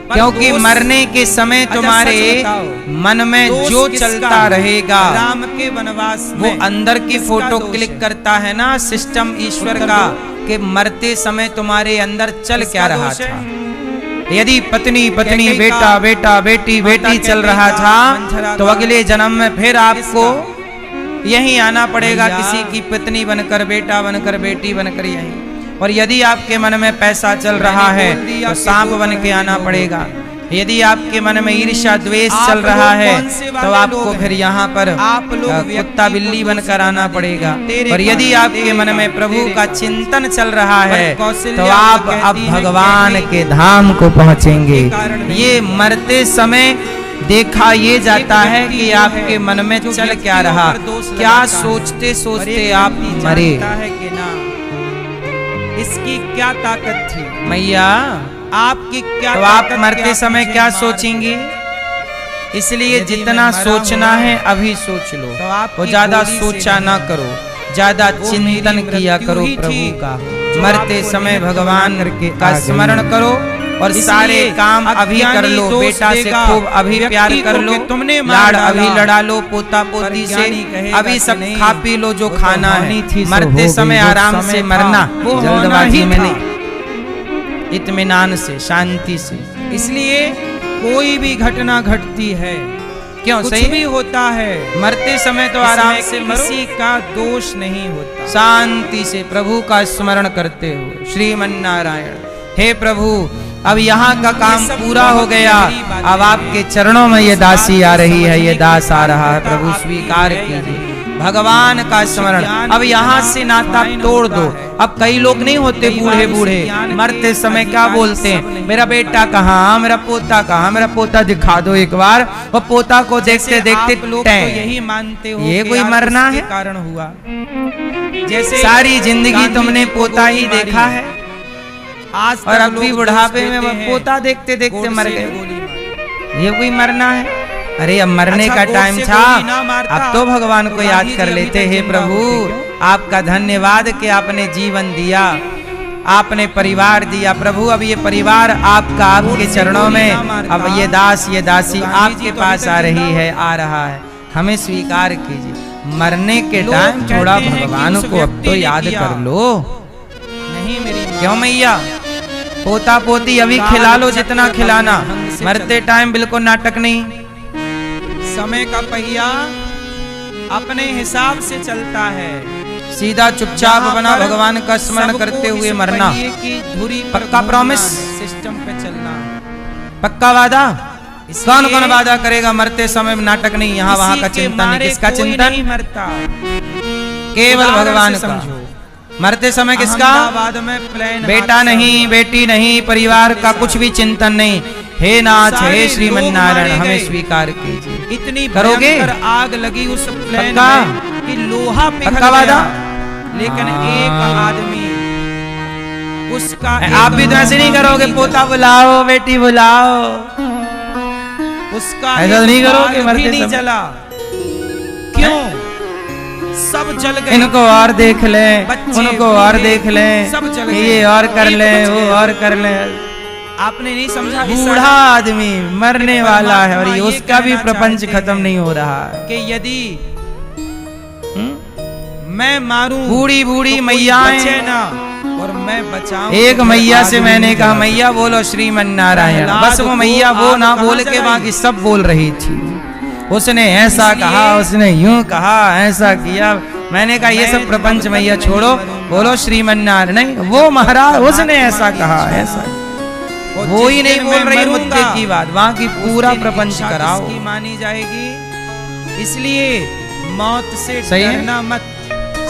पर क्योंकि दोष- मरने के समय अच्छा, तुम्हारे सच बताओ, मन में दोष जो किसका चलता है? रहेगा राम के वनवास वो में अंदर की किसका फोटो दोष क्लिक है? करता है ना सिस्टम ईश्वर उत्तर का, दो। कि मरते समय तुम्हारे अंदर चल किसका क्या रहा दोष है? था। यदि पत्नी पत्नी कैकेयी बेटा का, बेटा बेटी माता बेटी चल कैकेयी रहा का, मंझरा था तो का, अगले जन्म में फिर आपको यहीं आना पड़ेगा, भैया। किसी की पत्नी बनकर बेटा बनकर बेटी बनकर यहीं। और यदि आपके मन में पैसा चल रहा है बोल दिया तो कि सांप दो बन के तरह के आना लोग पड़ेगा। होते हैं। यदि आपके मन में ईर्ष्या द्वेष आप चल रहा लोग है कौन से तो वाले आपको लोग फिर हैं? यहाँ पर आप लोग व्यक्ति कुत्ता को बिल्ली दोषी बनकर आना बना पड़ेगा। देते। और यदि तेरे आपके कारण, मन में तेरे प्रभु कारण। का चिंतन चल रहा पर है कौशल्या तो माँ आप कहती अब है कि भगवान कैकेयी के धाम को पहुँचेंगे। के कारण नहीं। ये मरते समय देखा ये जाता है व्यक्ति कि वो आपके है मन में जो चल क्या व्यक्तियों रहा, पर दोष क्या लगाता है। सोचते और सोचते एक आप व्यक्ति मरे। जानता है कि ना इसकी क्या ताकत थी, मैया आपकी क्या तो आप ताकत मरते कि आप समय मुझे क्या मार सोचेंगी? दो। इसलिए यदि जितना मैं मरा सोचना हुआ है अभी सोच लो, तो आपकी और ज्यादा गोली से सोचा नहीं ना मरा। करो, ज्यादा वो चिंतन मेरी किया मृत्यु करो ही प्रभु थी, का। मरते समय भगवान का स्मरण करो और सारे काम अभी कर लो। बेटा से खूब अभी प्यार कर लो, तुमने लाड़ अभी लड़ा लो पोता पोती से, अभी सब खा पी लो जो खाना है। मरते समय आराम से मरना, जल्दबाजी में नहीं, इत्मीनान से, शांति से। इसलिए कोई भी घटना घटती है, क्यों कुछ सही भी होता है, मरते समय तो आराम से मरो, किसी का दोष नहीं होता। शांति से प्रभु का स्मरण करते हो। श्रीमन नारायण, हे प्रभु अब यहाँ का काम पूरा हो गया, अब आपके चरणों में ये दासी आ रही है, ये दास आ रहा है, प्रभु स्वीकार कीजिए भगवान का स्मरण। अब यहाँ से नाता तोड़ दो। अब कई लोग नहीं होते बूढ़े बूढ़े, मरते समय क्या बोलते हैं, मेरा बेटा कहाँ, मेरा पोता कहाँ, मेरा पोता दिखा दो एक बार। वो पोता को देखते देखते लोग यही मानते हो ये कोई मरना है, कारण हुआ। जैसे सारी जिंदगी तुमने पोता ही देखा है आज और अब भी बुढ़ापे में पोता देखते देखते मर गए, ये कोई मरना है? अरे अब मरने का टाइम था, अब तो भगवान को याद कर लेते। हे प्रभु आपका धन्यवाद कि आपने जीवन दिया, आपने परिवार दिया। प्रभु अब ये परिवार आपका, आपके चरणों में, अब ये दास ये दासी आपके पास आ रही है, आ रहा है, हमें स्वीकार कीजिए। मरने के टाइम थोड़ा भगवान को अब तो याद कर लो। नहीं मेरी क्यों मैया, पोता पोती अभी खिला लो जितना खिलाना, मरते टाइम बिल्कुल नाटक नहीं। समय का पहिया अपने हिसाब से चलता है, सीधा चुपचाप बना भगवान का स्मरण करते हुए मरना। पक्का प्रॉमिस, सिस्टम पे चलना, पक्का वादा। कौन कौन वादा करेगा मरते समय नाटक नहीं, यहाँ वहाँ का चिंतन नहीं। किसका चिंतन? नहीं मरता, केवल भगवान का। मरते समय किसका? बाद में प्लान, बेटा नहीं, बेटी नहीं, परिवार का कुछ भी चिंतन नहीं। हे नाथ, हे श्रीमन नारायण, हमें स्वीकार कीजिए। इतनी करोगे? आग लगी उस प्लेन पक्का? में कि लोहा पिघल पक्का वादा? गया, लेकिन एक आदमी उसका, आप भी तो ऐसे नहीं करोगे, पोता बुलाओ बेटी बुलाओ, उसका ऐसा नहीं करोगे भी मरते नहीं समय? जला। क्यों? सब जल गए। इनको और देख ले, बच्चे, उनको और बूढ़े, देख ले, सब जल गए। ये और कर एक ले, बच वो गया। और कर ले। आपने नहीं समझा, बूढ़ा आदमी मरने वाला है और ये उसका भी प्रपंच खत्म नहीं हो रहा है कि यदि मैं मारूं, बूढ़ी बूढ़ी तो कोई मैयाएं, बचे ना और मैं बचाऊं। एक तो मैया फिर से आग मैंने नहीं कहा जला। मैया बोलो श्रीमन नारायण, प्रहलाद बस वो को मैया वो आग ना कहाँ बोल के जलाई? बाकी सब बोल रही थी। उसने ऐसा कहा, उसने यूं कहा, ऐसा किया। मैंने कहा ये सब प्रपंच मैया छोड़ो, बोलो श्रीमन नारायण। नहीं, वो महाराज उसने ऐसा कहा, ऐसा वो ही नहीं बोल रही मुद्दे की बात, वहां की पूरा प्रपंच कराओ, की मानी जाएगी। इसलिए मौत से सही है? डरना मत।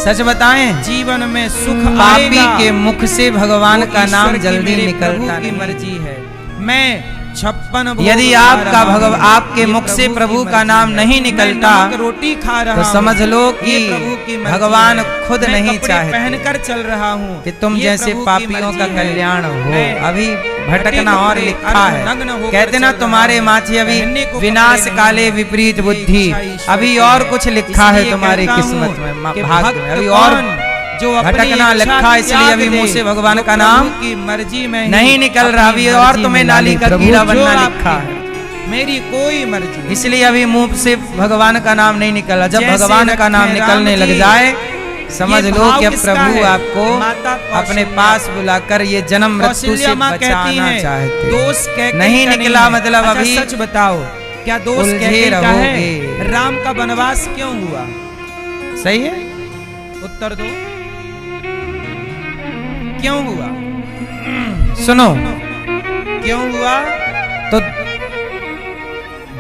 सच बताएं, जीवन में सुख पापी आएगा, के मुख से भगवान का नाम जल्दी निकलता की नहीं। मर्जी है। मैं 56 भोग यदि खा आपका रहा हूं, आपके ये मुख से प्रभु की का मर्जी नाम है। नहीं मैं निकलता नमक रोटी खा रहा तो हूं, समझ लो कि ये प्रभु की मर्जी भगवान है। खुद मैं नहीं कपड़े चाहते पहनकर चल रहा हूँ कि तुम ये जैसे प्रभु की पापियों का मर्जी है। कल्याण हो। मैं अभी भटकना कपड़े और लिखा है, नग्न होकर कहते ना चल तुम्हारे रहा हूं। माथे अभी पहनने को विनाश कपड़े काले नहीं, विपरीत ये बुद्धि, इच्छा ईश्वर अभी की और है। कुछ लिखा है इसलिए तुम्हारी कहता किस्मत हूं में, कि भाग्य भक्त में अभी और कौन जो अपनी भटकना इच्छा लिखा, इसलिए त्याग अभी दे, मुंह से भगवान वो का प्रभु नाम की मर्जी में ही नहीं निकल रहा। अभी अपनी और मर्जी तुम्हें में नाली का प्रभु कीड़ा जो बनना आपकी लिखा है, मेरी कोई मर्जी। इसलिए अभी मुंह से भगवान का नाम नहीं निकला। जब जैसे भगवान का नाम रखे निकलने राम लग जी, जाए समझ ये लो भाव कि किसका प्रभु है? आपको माता अपने कौशल्या। पास बुलाकर ये जन्म मृत्यु कौशल्या से माँ कहती बचाना हैं, चाहते। दोष कह के नहीं का निकला है। मतलब अच्छा, अभी सच बताओ, क्या दोष उलझे कह के का रहोगे। है? राम का वनवास क्यों हुआ? सही है, उत्तर दो, क्यों हुआ? सुनो क्यों हुआ? तो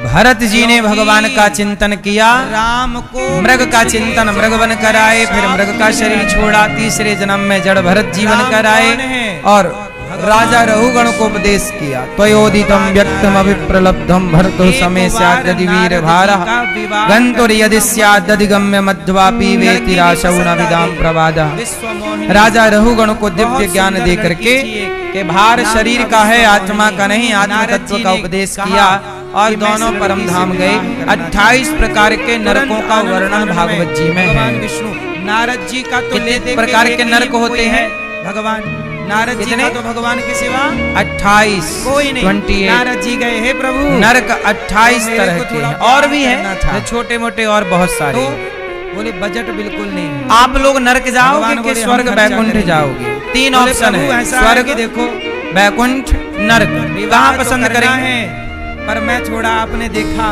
भरत जी ने भगवान का चिंतन किया, राम को मृग का चिंतन मृग बन कर आए, फिर मृग का शरीर छोड़ा, तीसरे जन्म में जड़ भरत जी बन कर आए और राजा रहुगण को उपदेश किया। त्वयोदितम व्यक्तम अभिप्रलब्धम भरतो समय स्याद्यदि वीर भारः गंतुर यदि स्याद्यदि गम्य मध्वापि वेति राशौ न विदाम प्रवादः। राजा रहुगण को दिव्य ज्ञान दे करके के भार शरीर का है, आत्मा का नहीं, आत्म तत्व का उपदेश किया और दोनों परम धाम गए। 28 प्रकार के नरकों का वर्णन भागवत जी में है। विष्णु नारद जी का तो कितने प्रकार के नरक होते हैं? भगवान नारद जी कितने? का तो भगवान के सिवा 28 कोई नहीं। 28 नारद जी गए, हे प्रभु नरक 28 मेरे तरह को के थोड़ा हैं और भी करना था। हैं छोटे मोटे और बहुत सारे तो हैं। बोले बजट बिल्कुल नहीं है। आप लोग नरक जाओगे भगवान कि बोले, हम स्वर्ग खर्चा वैकुंठ करेंगे। जाओगे? तीन बोले, ऑप्शन प्रभु, है, ऐसा है स्वर्ग कि देखो वैकुंठ नरक, विवाह कहाँ तो पसंद करना करेंगे? है, पर मैं थोड़ा आपने देखा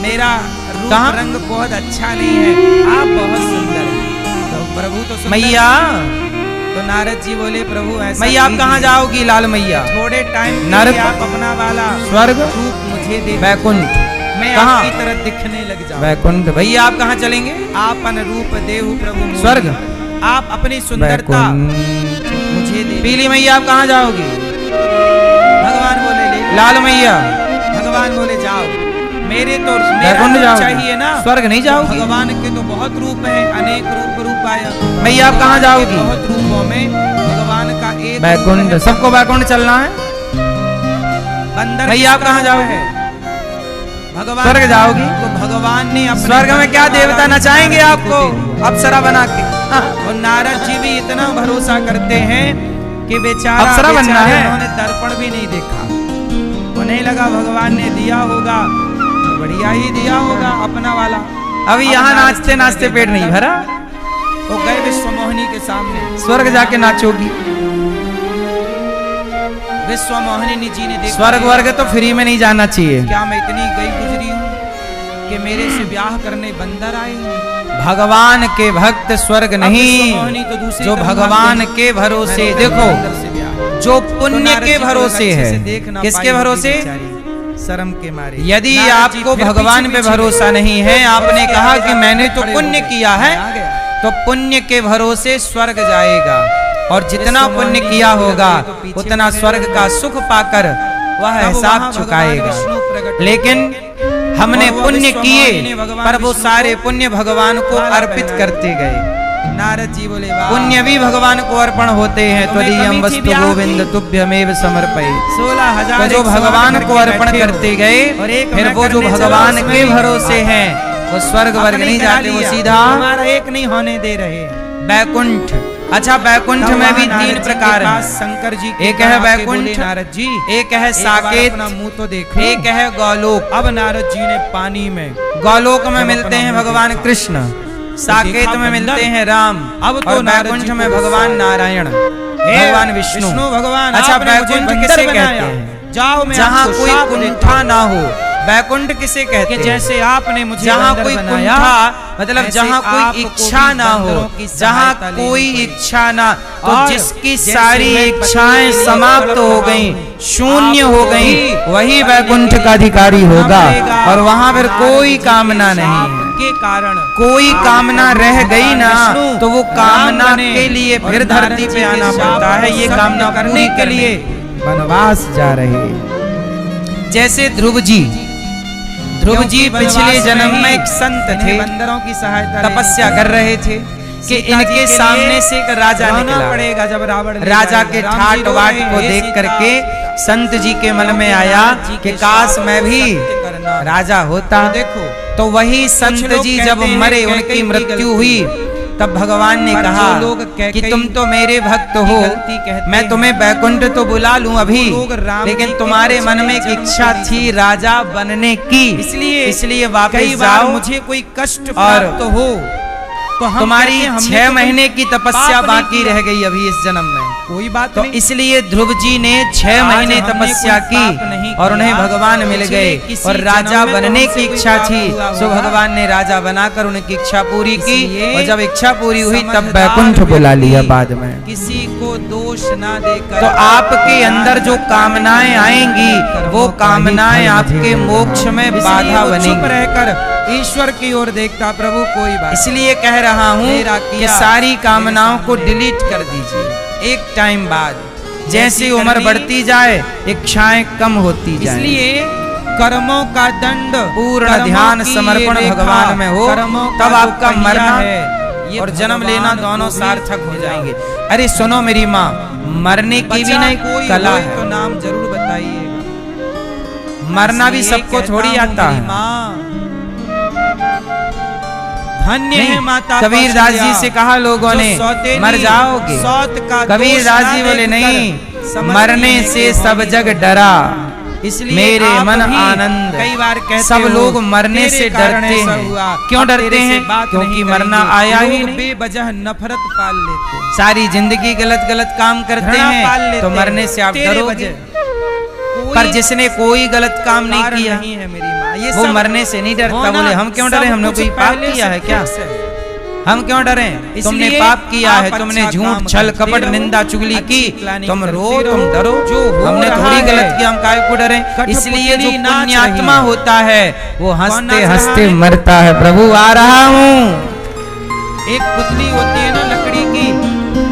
मेरा रूप कहाँ? रंग बहुत अच्छा नहीं है, आप बहुत सुंदर हैं। तो प्रभु तो सुंदर मैया हैं। तो नारद जी बोले, प्रभु ऐसा मैया आप कीजिए, कहाँ जाओगी लाल मैया? थोड़े टाइम के नरक, लिए आप अपना वाला स्वर्ग, रूप मुझे दे, वैकुंठ। मैं कहाँ? आपकी तरह दिखने लग जाऊं। वैकुंठ। भैया आप कहाँ चलेंगे? आपन रूप देहु प्रभु मोहि। स्वर्ग, आप अपनी सुंदरता वैकुंठ। मुझे दे। पीली मैया आप कहाँ जाओगी? भगवान बोले ले। लाल मैया भगवान बोले जाओ, मेरे तो वैकुंठ मेरा जाओगी? चाहिए ना। स्वर्ग नहीं जाओगी? भगवान के तो बहुत रूप है, अनेक रूप आया। मैया आप कहाँ जाओगी? बहुत रूपों में भगवान का एक वैकुंठ। रूप है। सबको वैकुंठ चलना है? बंदर भैया आप किसका कहाँ रूप जाओगे? है? भगवान स्वर्ग जाओगी? तो भगवान ने अपने स्वर्ग में क्या बंदर देवता नारायण नचाएंगे को आपको दे। अप्सरा बना के? और नारद जी भी इतना भरोसा करते हैं कि बेचारा अप्सरा बनना बेचारे है? उन्होंने दर्पण भी नहीं देखा। उन्हें लगा भगवान ने दिया होगा, बढ़िया ही दिया होगा अपना वाला। अभी अब यहाँ नारद नाचते जी नाचते ने पेट नहीं देखा, भरा, वो गए विश्वमोहिनी के सामने। स्वर्ग जाके नाचोगी? विश्वमोहिनी जी ने देखा, स्वर्ग वर्ग तो फ्री में नहीं जाना चाहिए। क्या मैं इतनी गई गुजरी हूँ कि मेरे से ब्याह करने बंदर आए हैं? भगवान के भक्त स्वर्ग नहीं, विश्वमोहिनी तो दूसरी जो तरफ भगवान भाग गई। के भरोसे, मैं तो देखो बंदर से ब्याह। जो तो पुण्य नारद के जी को भरोसे अच्छे से है। देख ना किसके पाई भरोसे? बेचारी, शर्म के मारे। यदि नारद जी आपको फिर भगवान पे पीछे भरोसा नहीं है, आपने उसके कहा आगे कि जाकर मैंने तो खड़े हो पुण्य गए। किया है, आ गया। तो पुण्य के भरोसे स्वर्ग जाएगा, और जितना विश्वमोहिनी पुण्य जी किया को होगा तो पीछे उतना खड़े स्वर्ग हो का गए। सुख पाकर वह तब हिसाब वहाँ चुकाएगा। भगवान विष्णु प्रकट हुए। लेकिन हमने और वह पुण्य विश्वमोहिनी ने किए, भगवान पर वो विष्णु सारे को पुण्य भगवान को माला अर्पित पहनाई। करते गए। नारद जी बोले, वाह, पुण्य भी भगवान को अर्पण होते हैं। तुम्हें त्वदीयम कमी थी वस्तु ब्याह गोविंद की? तुभ्यमेव समर्पये। 16,000 तो जो भगवान को अर्पण करते गए, और एक फिर मैं वो जो करने चला, भगवान उसमें के भी भरोसे हैं, वो स्वर्ग वर्ग अपने नहीं करा जाते, वो लिया, सीधा हमारा एक नहीं होने दे रहे। वैकुंठ। अच्छा, वैकुंठ तब में वहाँ भी नारद तीन जी के प्रकार पास हैं। शंकर जी के एक है पास आके वैकुंठ, बोले, नारद जी एक है एक बार साकेत, अपना मुंह तो देखो। एक है गौलोक। अब नारद जी ने पानी में, गौलोक में जब मिलते अपना हैं मुंह भगवान देखा, कृष्ण, साकेत देखा में बंदर। मिलते हैं राम, अब तो और नारद वैकुंठ जी में को भगवान गुस्सा। नारायण, हे भगवान विष्णु। भगवान, अच्छा, आपने मुझे वैकुंठ बंदर किसे बनाया। कहते हैं? जाओ, मैं जहाँ आपको कोई शाप कुंठा देता ना हो, वैकुंठ किसे कहते कि हैं? जैसे आपने मुझे जहाँ बंदर कोई बनाया, कुंठा, मतलब ऐसे जहाँ कोई आपको इच्छा भी ना हो, बंदरों की जहाँ सहायता लेनी कोई पड़ेगी। इच्छा ना, तो और जिसकी जैसे सारी मैं इच्छाएं पत्नी के समाप्त लिए हो तड़प गई, रहा हूँ, शून्य आपको हो गई, भी वही बनने वैकुंठ के का अधिकारी लिए होगा। पड़ेगा। और वहां फिर नारद कोई जी के कामना नहीं शाप है। के कारण कोई आप कामना प्रभु रह गई भगवान ना, विष्णु तो वो राम कामना बने के लिए और फिर नारद धरती जी पे के आना शाप पड़ता है। को ये सत्य कामना करने पूरी के करने लिए वनवास जा रहे। जैसे ध्रुव जी क्योंकि पिछले वनवास जन्म में ही एक संत इन्हें थे, बंदरों की सहायता तपस्या कर रहे थे कि सीता जी इनके के सामने लिए से एक राजा रोना निकला। पड़ेगा जब रावण ले राजा जाएगा। के राम जी ठाट रो बाट रहे को हैं, देख सीता, करके संत जी के मन में आया जी कि के काश शाप मैं को भी सत्य करना। राजा होता। तो देखो, तो वही संत लोग जी कहते जब हैं मरे, कैकेयी उनकी की मृत्यु गलती। हुई, तब भगवान ने पर कहा जो लोग कि कैकेयी तुम तो मेरे भक्त हो, गलती कहते मैं हैं। तुम्हें वैकुंठ तो बुला लूं अभी, वो लोग राम जी लेकिन के तुम्हारे मन में एक जन्म को इच्छा नहीं थी समझते। राजा बनने की, इसलिए वापस कई बार जाओ। मुझे कोई कष्ट और प्राप्त हो तो हम तुम्हारी कहते हैं, हमने 6 तो महीने कोई की तपस्या पाप नहीं बाकी किया। रह गई अभी इस जन्म में। कोई बात तो नहीं। इसलिए ध्रुव जी ने 6 आज महीने हमने तपस्या कोई पाप नहीं की और उन्हें किया। भगवान मिल पिछले गए किसी और राजा जन्म में तो बनने हमसे की कोई इच्छा पाप थी। हुआ सो होगा। भगवान ने राजा बनाकर उनकी इच्छा पूरी की, इसलिए और जब इच्छा पूरी हुई तब समझदार वैकुंठ बुला लिया व्यक्ति बाद में। किसी को दोष ना देकर, तो आपके अंदर जो कामनाएं आएंगी, वो कामनाएं आपके मोक्ष में इसलिए बाधा वो चुप बनेंगी। रहकर ईश्वर की ओर देखता, प्रभु कोई बात इसलिए कह रहा हूँ मेरा कि किया, सारी कामनाओं को मेरे सामने। डिलीट कर दीजिए एक टाइम बाद। जैसी जैसी उम्र करनी, बढ़ती जाए, इच्छाएं कम होती जाए। इसलिए कर्मों का दंड, पूर्ण कर्मों ध्यान की समर्पण ये रेखा, भगवान में हो, कर्मों का तब जो आपका पहिया मरना है, ये और जन्म लेना भगवान दोनों को भी सार्थक हो मिला। जाएंगे। अरे सुनो मेरी माँ, मरने की भी बचा नहीं कोई कला होए है, तो नाम जरूर बताइएगा। मरना भी इसलिए सबको कहता थोड़ी हूँ आता मेरी है। माँ, धन्य है माता कबीरदास जी कौशल्या, से कहा लोगों जो ने सौतेली मर जाओगे। सौत का कबीरदास दोष जी ना बोले देखकर नहीं, समझती मरने है से कि सब होगी जग जब। डरा, इसलिए मेरे आप मन भी आनंद। कई बार कहते सब हो, लोग मरने तेरे से कारण डरते ऐसा हैं। हुआ। क्यों अब डरते तेरे से हैं? बात क्योंकि नहीं मरना करेंगे। आया ही लोग नहीं। बेवजह नफरत पाल लेते हैं, सारी जिंदगी गलत गलत काम करते घृणा पाल हैं, लेते तो हैं। मरने से आप तेरे डरोगे। वजह पर जिसने कोई गलत काम नहीं कारण किया, नहीं है मेरी माँ, ये वो सब मरने से नहीं डरता। होना, बोले हम क्यों डरे, सब हमने कुछ कोई पाप पहले किया से है क्या? फिक्स है। हम क्यों डरे? तुमने इसलिए पाप किया है, आप तुमने अच्छा झूठ काम छल करते कपट रहो, निंदा चुगली की, अच्छी प्लानिंग तुम करते रो, रहो। तुम डरो। जो हो हमने रहा थोड़ी गलत है, किया, हम काहे को डरे? कठपुतली इसलिए जो नाच पुण्यात्मा रही है। होता है वो कौन हंसते नाच रहा हंसते है? मरता है। प्रभु आ रहा हूँ। एक पुतली होती है ना लकड़ी की,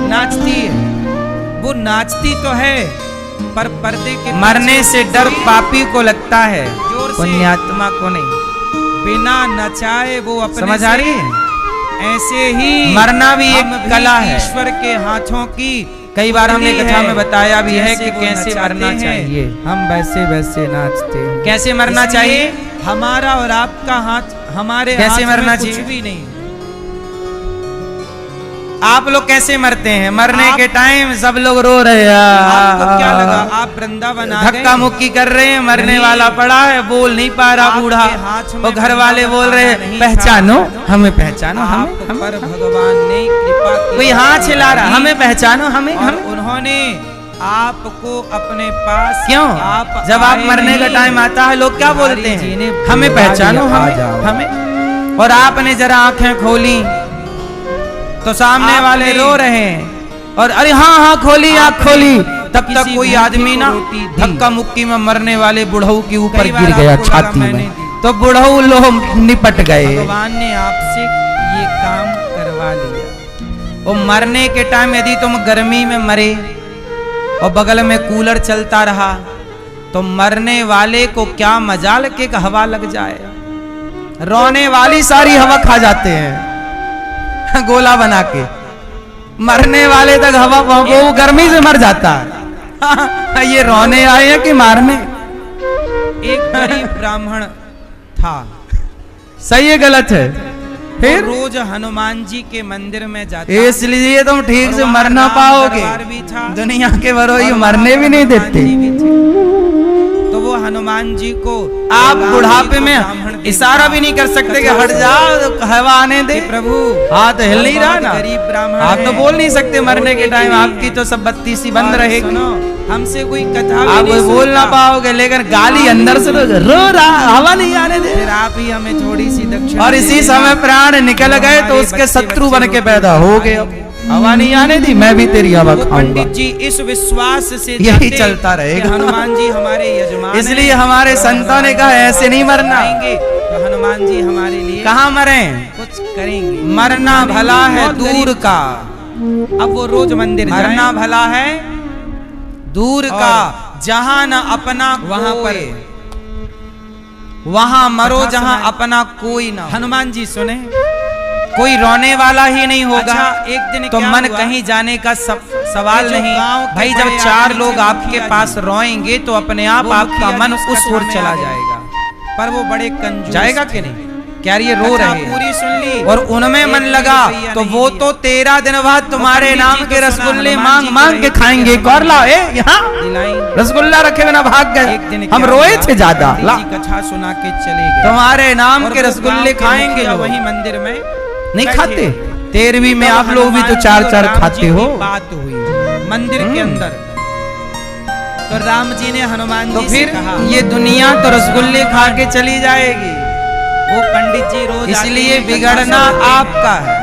नाचती है, वो नाचती तो है पर पर्दे के मरने पीछे से डर पापी को लगता है, जोर से पुण्यात्मा को नहीं। बिना नचाए वो अपने समझ आ रही है? ऐसे ही मरना भी एक हम कला है। ईश्वर के हाथों की कई बार हमने पुतली कथा है, में बताया भी है जैसे कि वो कैसे नचाते मरना हैं, चाहिए। हम वैसे वैसे नाचते हैं। कैसे मरना इसलिए चाहिए? हमारा और आपका हाथ, हमारे कैसे हाथ मरना में कुछ चाहिए? भी नहीं। आप लोग कैसे मरते हैं? मरने के टाइम सब लोग रो रहे आपको क्या लगा हैं, आप वृंदावन आ गए? धक्का मुक्की कर रहे हैं, मरने नहीं। वाला पड़ा है, बोल नहीं पा रहा आपके बूढ़ा। हाथ में और घर वाले वृंदावन बोल रहे आना हैं नहीं पहचानो था। हमें, पहचानो आप हमें, पर भगवान ने कृपा की। कोई हाथ हिला रहा, हमें पहचानो हमें, और हमें। उन्होंने आपको अपने पास, क्यों? जब आप आए मरने का नहीं। टाइम आता है लोग क्या बिहारी बोलते जी ने हैं? हमें बुला पहचानो लिया, आ हमें, जाओ। हमें। और आपने जरा आंखें खोली तो सामने आपने वाले रो रहे हैं, और अरे हाँ हाँ खोली, आँख आपने खोली, तब तक किसी कोई भूखे आदमी को ना रोटी दी। धक्का मुक्की में मरने वाले बुढ़ऊ के ऊपर कई बार गिर गया आपको लगा छाती मैंने में, दी। तो बुढ़ऊ लोग निपट गए। भगवान ने आपसे ये काम करवा लिया। और मरने के टाइम यदि तुम गर्मी में मरे और बगल में कूलर चलता रहा तो मरने वाले को क्या मजाल के हवा लग जाए, रोने वाली सारी हवा खा जाते हैं गोला बना के। मरने वाले तक हवा, वो गर्मी से मर जाता है। ये रोने आए हैं कि मारने? एक गरीब ब्राह्मण था, सही है गलत है? वो फिर रोज हनुमान जी के मंदिर में जाता। इसलिए तुम ठीक और से वहाँ मर ना राम पाओगे। दरबार भी था। दुनिया के बरोई और मरने वहाँ भी नहीं हनुमान देते। जी भी थे। तो वो हनुमान जी को, आप राम बुढ़ापे जी को में ब्राह्मण इशारा भी नहीं कर सकते कि हट जाओ, हवा आने दे। कि प्रभु हाथ हिल नहीं रहा ना, गरीब ब्राह्मण आप तो हैं। बोल नहीं सकते मरने के रोटी टाइम, के आपकी लिए तो सब बत्ती सी बंद और रहेगी, सुनो, हमसे कोई कथा भी आप नहीं बोल ना सुनता। पाओगे, लेकिन गाली अंदर से रो रहा, हवा नहीं आने दे। फिर आप ही हमें थोड़ी सी दक्षिणा और दे इसी देना। समय प्राण निकल गए तो हमारे उसके बच्चे शत्रु बच्चे बन के रोटी पैदा हो खाएंगे। गए। हवा नहीं आने दी, मैं भी तेरी हवा वो खाऊंगा। पंडित जी इस विश्वास से यही जाते चलता कि रहेगा। हनुमान जी हमारे यजमान इसलिए हैं। हमारे तो संतों ने कहा हनुमान ऐसे नहीं मरना। आएंगे तो हनुमान जी हमारे लिए कहाँ मरे? कुछ करेंगे। मरना भला है बहुत दूर गरीब। का, अब वो रोज मंदिर मरना जाएं। भला है दूर का, जहां न अपना वहां पर वहां मरो कथा जहां सुनाए। अपना कोई ना हो। हनुमान जी सुने। कोई रोने वाला ही नहीं होगा। अच्छा, एक दिन तो क्या मन हुआ? कहीं जाने का सवाल कि जो नहीं। गांव के भाई जब बड़े चार आदमी लोग थे, आपके मुखिया पास जी, रोएंगे तो अपने आप वो आपका मुखिया मन जी उस ओर कथा में चला आ गए। जाएगा। पर वो बड़े कंजूस जाएगा थे। कि नहीं? क्या ये रो कथा रहे हैं? पूरी सुन ली और उनमें एक मन भी लगा रुपया तो नहीं वो दिया। तो 13 दिन बाद तुम्हारे पंडित नाम जी के को सुना, रसगुल्ले हनुमान मांग जी मांग को के रहे खाएंगे। थे, कौर लाओ यहाँ दिलाएंगे। रसगुल्ला रखे बिना भाग गए। एक दिन हम क्या रोए हुआ? थे ज्यादा। पंडित ला जी कथा सुना के चले गए। तुम्हारे नाम और के वो रसगुल्ले गांव के खाएंगे मुखिया लोग। वही मंदिर में नहीं बैठे। खाते? 13वीं में तब आप लोग भी तो हनुमान जी चार और चार राम खाते जी हो। की बात हुई मंदिर के अंदर। तो राम जी ने हनुमान तो जी से फिर कहा, ये दुनिया तो रसगुल्ले खा के चली जाएगी। वो पंडित जी रोज इसलिए आते हैं, बिगड़ना कथा सुनते हैं। आपका है।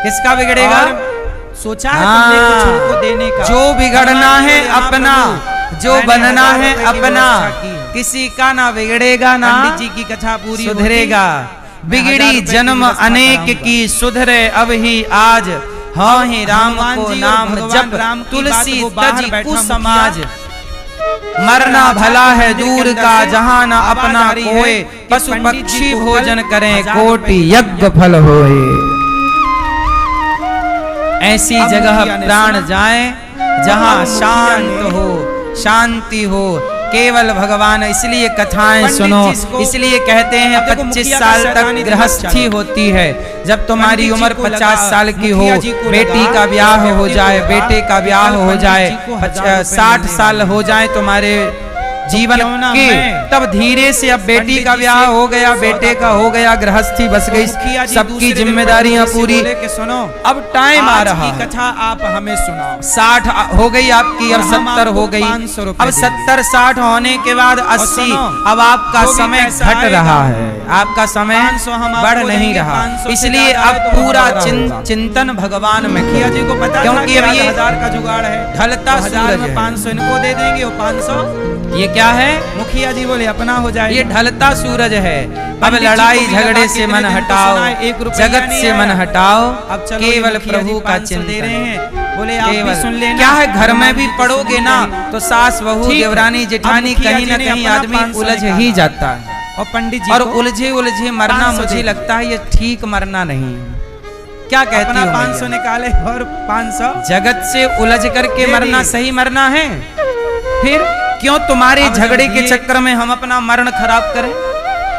किसका बिगड़ेगा? और सोचा है तुमने कुछ उनको देने का। जो बिगड़ना है हाँ, अपना, प्रभु, जो मैंने बनना 1000 है रुपए की अपना, व्यवस्था की है। किसी का ना बिगड़ेगा ना पंडित जी की कथा पूरी सुधरेगा। होती, मैं 1000 बिगड़ी रुपए की जन्म व्यवस्था अनेक कराऊंगा। की सुधरे अब ही आज। हाँ ही राम हनुमान को जी और नाम भगवान जप राम की तुलसी बात वो बाहर तज बैठा कुसमाज। मुखिया। मरना भला है मंदिर के दूर अंदर का, से जहां न आवाज अपना आ रही है कोय। कि पशु पंडित जी पक्षी को भोजन कल करें 1000 कोटि रुपए की यज्ञ फल होए। ऐसी अब जगह मुखिया ने प्राण सुना। जाए अब जहां मुखिया शांत ने हो, शांति हो, केवल भगवान। इसलिए कथाएं सुनो, इसलिए कहते हैं 25 साल तक गृहस्थी होती है। जब तुम्हारी उम्र 50 साल की हो, बेटी का ब्याह हो जाए, बेटे का ब्याह हो जाए, 60 साल हो जाए तुम्हारे जीवन के, तब धीरे से अब बेटी का ब्याह हो गया, बेटे का हो गया, गृहस्थी बस गई, सबकी जिम्मेदारियां पूरी। सुनो, अब टाइम आ रहा, कथा आप हमें सुनाओ। 60 हो गई आपकी, अब 70 हो गई, अब 70 60 होने के बाद 80, अब आपका समय घट रहा है, आपका समय बढ़ नहीं रहा। इसलिए अब पूरा चिंतन भगवान में किया जी को पता, क्योंकि अब ये 1000 का जुगाड़ है, ढलता सूरज है। 500 इनको दे देंगे, वो 500 ये क्या है? मुखिया जी बोले अपना हो जाए। ये ढलता सूरज है। अब लड़ाई झगड़े से मन हटाओ, जगत से मन हटाओ, अब केवल प्रभु का चिंतन दे रहे हैं। बोले आप भी सुन लेना। क्या है, घर में भी पढ़ोगे ना तो सास बहू देवरानी जेठानी कहीं ना कहीं आदमी उलझ ही जाता है। और पंडित जी और उलझे उलझे मरना मुझे लगता है ये ठीक मरना नहीं। क्या कहती हो? 500 निकाले और 500 जगत से उलझ करके मरना सही मरना है? फिर क्यों तुम्हारे झगड़े के चक्कर में हम अपना मरण खराब करें?